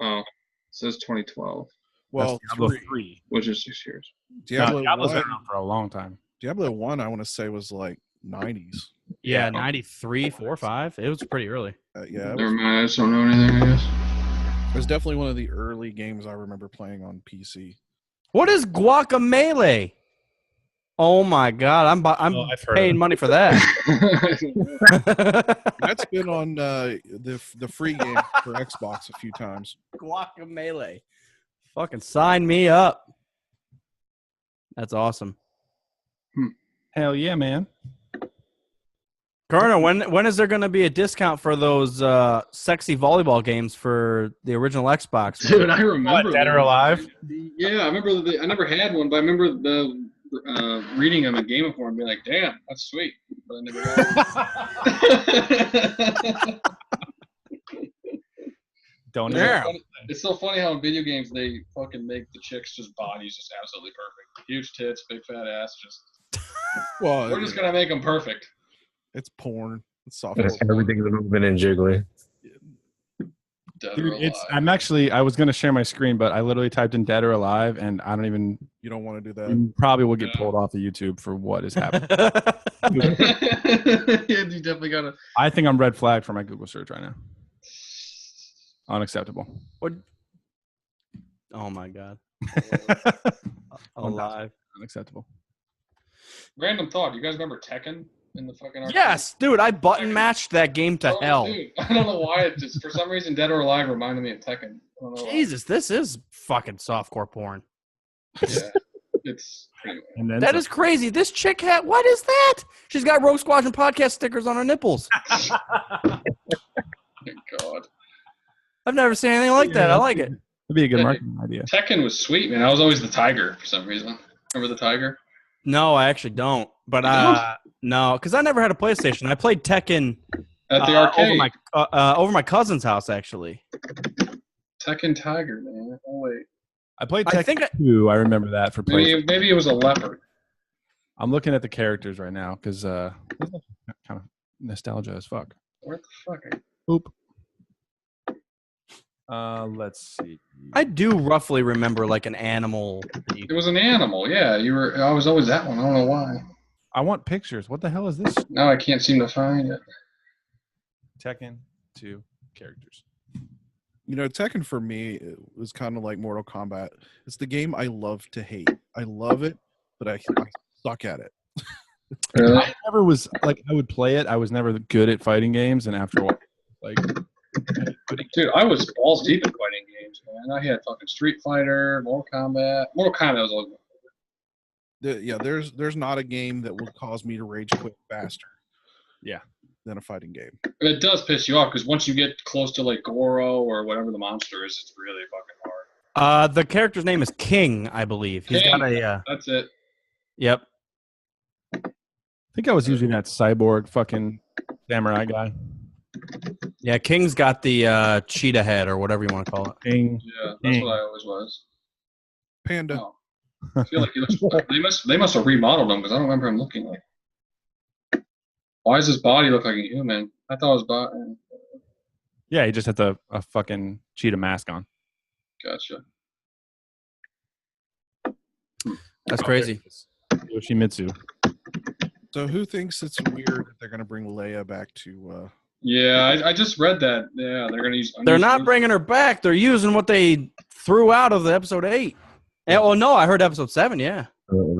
oh, it says 2012, Well, That's Diablo 3. 3. which is 6 years. Diablo Diablo's 1. been around for a long time. Diablo 1, I want to say was like 90s. Yeah, 93, 4, 5. It was pretty early. Yeah, it Never was, mind, I just don't know anything, I guess. it was definitely one of the early games I remember playing on PC. What is Guacamelee? Oh my god, I'm I've heard of paying it. money for that. That's been on the free game for Xbox a few times. Guacamelee. Fucking sign me up. That's awesome. Hell yeah, man. Kerner, when is there going to be a discount for those sexy volleyball games for the original Xbox? Dude, I remember. Dead or those. Alive? Yeah, I remember. I never had one, but I remember reading them in Game Informer and being like, "Damn, that's sweet." But I never got one. Don't Yeah. It's so funny how in video games they fucking make the chicks just bodies just absolutely perfect. Huge tits, big fat ass. Just Well, we're just gonna make them perfect. it's porn. It's soft. Everything's moving and jiggly. Dead Dude, or it's. alive. I was gonna share my screen, but I literally typed in "dead or alive," and I don't even. You don't want to do that. You probably will get Yeah. pulled off of YouTube for what is happening. Yeah, you definitely gotta. I think I'm red flagged for my Google search right now. Unacceptable. What? Oh my god. Alive. Unacceptable. Random thought. You guys remember Tekken in the fucking arcade? Yes, dude, I button matched that game to Oh, hell. dude, I don't know why. It just for some reason, Dead or Alive reminded me of Tekken. I don't know why. Jesus, this is fucking softcore porn. Yeah, it's anyway. And then That some. is crazy. This chick had what is that? She's got Rogue Squadron podcast stickers on her nipples. Thank God. I've never seen anything like that. I like it. That'd be a good Yeah, marketing idea. Tekken was sweet, man. I was always the tiger for some reason. Remember the tiger? No, I actually don't. But no, because I never had a PlayStation. I played Tekken At the arcade. over my cousin's house. Actually, Tekken Tiger, man. Oh wait. I played I Tekken think 2. I remember that for PlayStation. Maybe it was a leopard. I'm looking at the characters right now because kind of nostalgia as fuck. What the fuck? Oop. Let's see. I do roughly remember like an animal. It was an animal. Yeah, you were. I was always that one. I don't know why. I want pictures. What the hell is this? Now I can't seem to find it. Tekken 2 characters. You know, Tekken for me it was kind of like Mortal Kombat. It's the game I love to hate. I love it, but I suck at it. Really? I never was like I would play it. I was never good at fighting games, and after a while, like Dude, I was balls deep in fighting games, man. I had fucking Street Fighter, Mortal Kombat. Mortal Kombat was always. Yeah, there's not a game that will cause me to rage quit faster. Yeah. Than a fighting game. It does piss you off because once you get close to like Goro or whatever the monster is, it's really fucking hard. The character's name is King, I believe. He's got a. That's it. Yep. I think I was using that cyborg fucking samurai guy. Yeah, King's got the cheetah head or whatever you want to call it. King. Yeah, that's what I always was. Panda. Oh. I feel like he looks. They must have remodeled him because I don't remember him looking like. Why does his body look like a human? I thought his body. Yeah, he just had a fucking cheetah mask on. Gotcha. That's crazy. Yoshimitsu. So who thinks it's weird that they're gonna bring Leia back to Yeah, I just read that. Yeah, they're gonna use. They're not bringing her back. They're using what they threw out of the episode 8. Oh no, I heard episode 7. Yeah. They're Well,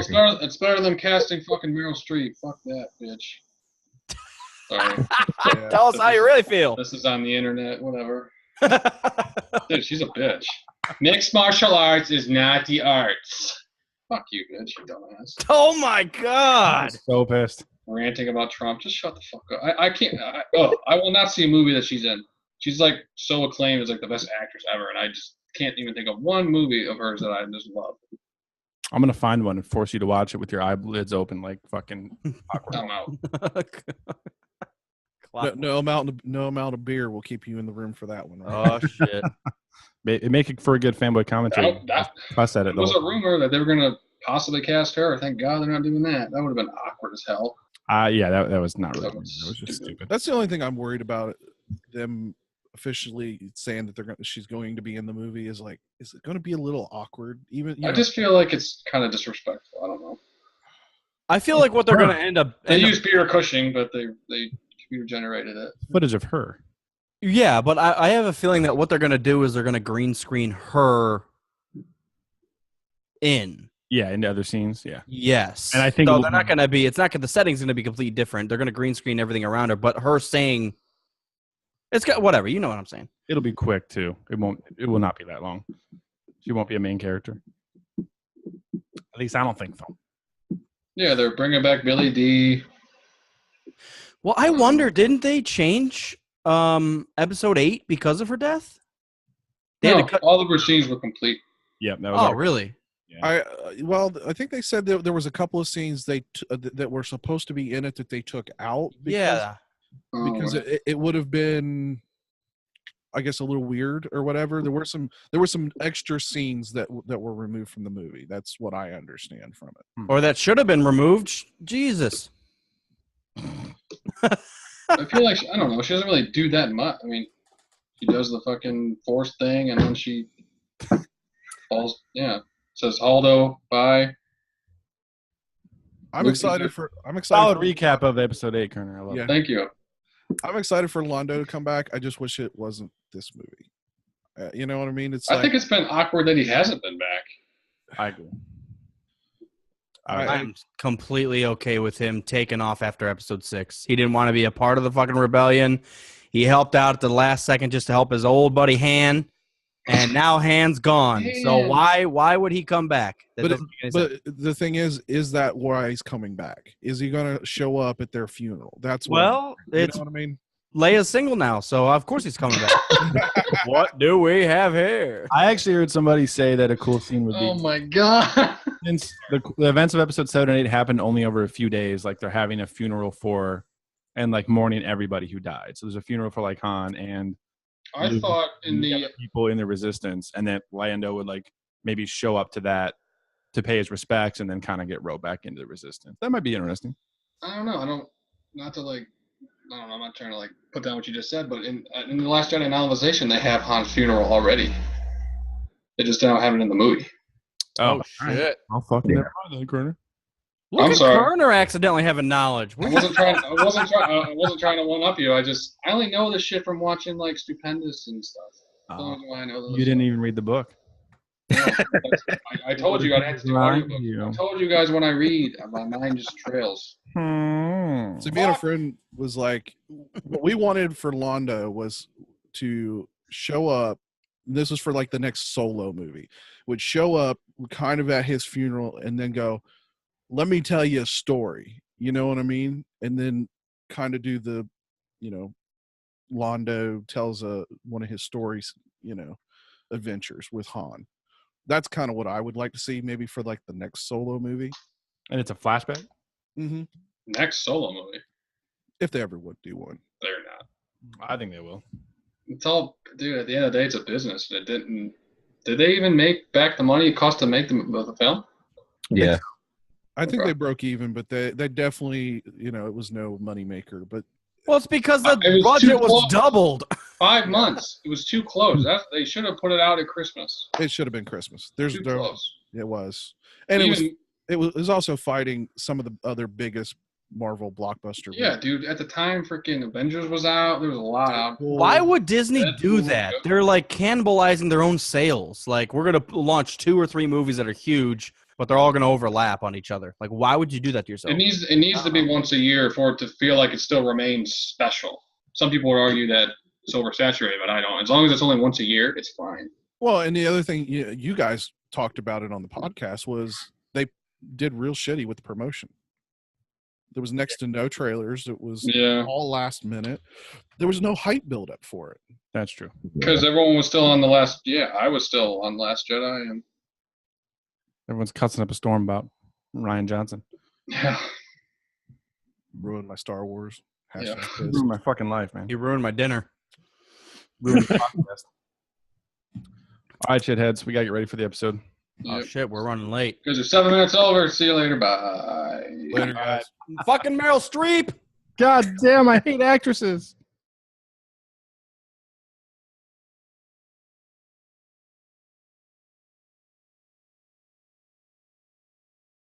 resurrecting. it's better than casting fucking Meryl Streep. Fuck that, bitch. Sorry. Tell us how you really feel. This is on the internet, whatever. Dude, she's a bitch. Mixed martial arts is not the arts. Fuck you, bitch, you dumbass. Oh my god. So pissed. Ranting about Trump. Just shut the fuck up. I can't. I will not see a movie that she's in. She's like so acclaimed as like the best actress ever, and I just can't even think of one movie of hers that I just love. I'm gonna find one and force you to watch it with your eyelids open, like fucking awkward. I'm out. No amount of beer will keep you in the room for that one. Right? Oh shit! It make it for a good fanboy commentary. That Cuss at it. was a rumor that they were going to possibly cast her. Thank God they're not doing that. That would have been awkward as hell. Yeah, that was not really. That That was was just stupid. stupid. That's the only thing I'm worried about. Them officially saying that she's going to be in the movie is like, is it going to be a little awkward? Even I just feel like it's kind of disrespectful. I don't know. I feel like what they're gonna end up. They used Peter Cushing, but they computer generated it. Footage of her. Yeah, but I have a feeling that what they're gonna do is they're gonna green screen her in. Yeah, in the other scenes. Yeah. Yes. And I think so it'll they're not gonna be. It's not gonna. The setting's gonna be completely different. They're gonna green screen everything around her, but her saying, "It's got whatever." You know what I'm saying? It'll be quick too. It will not be that long. She won't be a main character. At least I don't think so. Yeah, they're bringing back Billy D. Well, I wonder, didn't they change episode 8 because of her death? They had No, to cut. all the machines were complete. Yeah, that was. Oh, really? Yeah. I think they said there was a couple of scenes that were supposed to be in it that they took out. Yeah. Because it would have been, I guess, a little weird or whatever. There were some extra scenes that were removed from the movie. That's what I understand from it. Or that should have been removed. Jesus. I feel like I don't know. She doesn't really do that much. I mean, she does the fucking force thing, and then she falls. Yeah, says Haldo, bye. I'm excited for. Solid recap of episode 8, Kerner. I love Yeah. it. Thank you. I'm excited for Londo to come back. I just wish it wasn't this movie. You know what I mean? It's. I think it's been awkward that he hasn't been back. I agree. I'm completely okay with him taking off after episode 6. He didn't want to be a part of the fucking rebellion. He helped out at the last second just to help his old buddy Han, and now Han's gone. So why would he come back? That doesn't make any sense. But the thing is that why he's coming back? Is he going to show up at their funeral? That's what, Well, you it's know what I mean. Leia's single now, so of course he's coming back. What do we have here? I actually heard somebody say that a cool scene would be Oh my god. since the events of episode 7 and 8 happened only over a few days. Like they're having a funeral for and like mourning everybody who died. So there's a funeral for like Han and I thought in the other people in the Resistance, and that Lando would like maybe show up to that to pay his respects and then kind of get roped back into the Resistance. That might be interesting. I don't know. Not to like. I don't know. I'm not trying to like put down what you just said, but in the Last Jedi novelization, they have Han's funeral already. They just don't have it in the movie. Oh, shit. I'll fucking never mind that, Kerner. Look I'm at sorry. Kerner accidentally having knowledge. I wasn't trying to one up you. I only know this shit from watching like Stupendous and stuff. That's the only why I know those. You didn't even read the book. I told you I'd have to do audiobooks. I told you guys when I read, my mind just trails. So me and a friend was like, what we wanted for Londo was to show up. This was for like the next Solo movie. Would show up kind of at his funeral and then go, "Let me tell you a story." You know what I mean? And then kind of do the, Londo tells one of his stories, adventures with Han. That's kind of what I would like to see, maybe for like the next Solo movie. And it's a flashback? Mm-hmm. Next Solo movie. If they ever would do one. They're not. I think they will. It's all, dude. At the end of the day, it's a business. It didn't. Did they even make back the money it cost to make the film? Yeah. I think they broke even, but they definitely, it was no moneymaker. But Well, it's because the It was budget too was close. doubled. 5 months. It was too close. They should have put it out at Christmas. it should have been Christmas. Too close. It was, and it was also fighting some of the other biggest Marvel blockbuster. Yeah, dude. At the time, freaking Avengers was out. There was a lot out. Why would Disney do Deadpool. that? They're like cannibalizing their own sales. Like, we're going to launch 2 or 3 movies that are huge, but they're all going to overlap on each other. Like, why would you do that to yourself? It needs to be once a year for it to feel like it still remains special. Some people would argue that it's oversaturated, but I don't. As long as it's only once a year, it's fine. Well, and the other thing you guys talked about it on the podcast was they did real shitty with the promotion. There was next to no trailers. It was all last minute. There was no hype build up for it. That's true. Because everyone was still on the last. Yeah, I was still on Last Jedi, and Everyone's cussing up a storm about Ryan Johnson. yeah, Ruined my Star Wars. Yeah. Hashtag You pissed. ruined my fucking life, man. You ruined my dinner. Ruined the podcast. All right, shitheads. We got to get ready for the episode. Oh Yep. shit, we're running late. Because you're 7 minutes over. See you later. Bye. Later, guys. Fucking Meryl Streep. God damn, I hate actresses.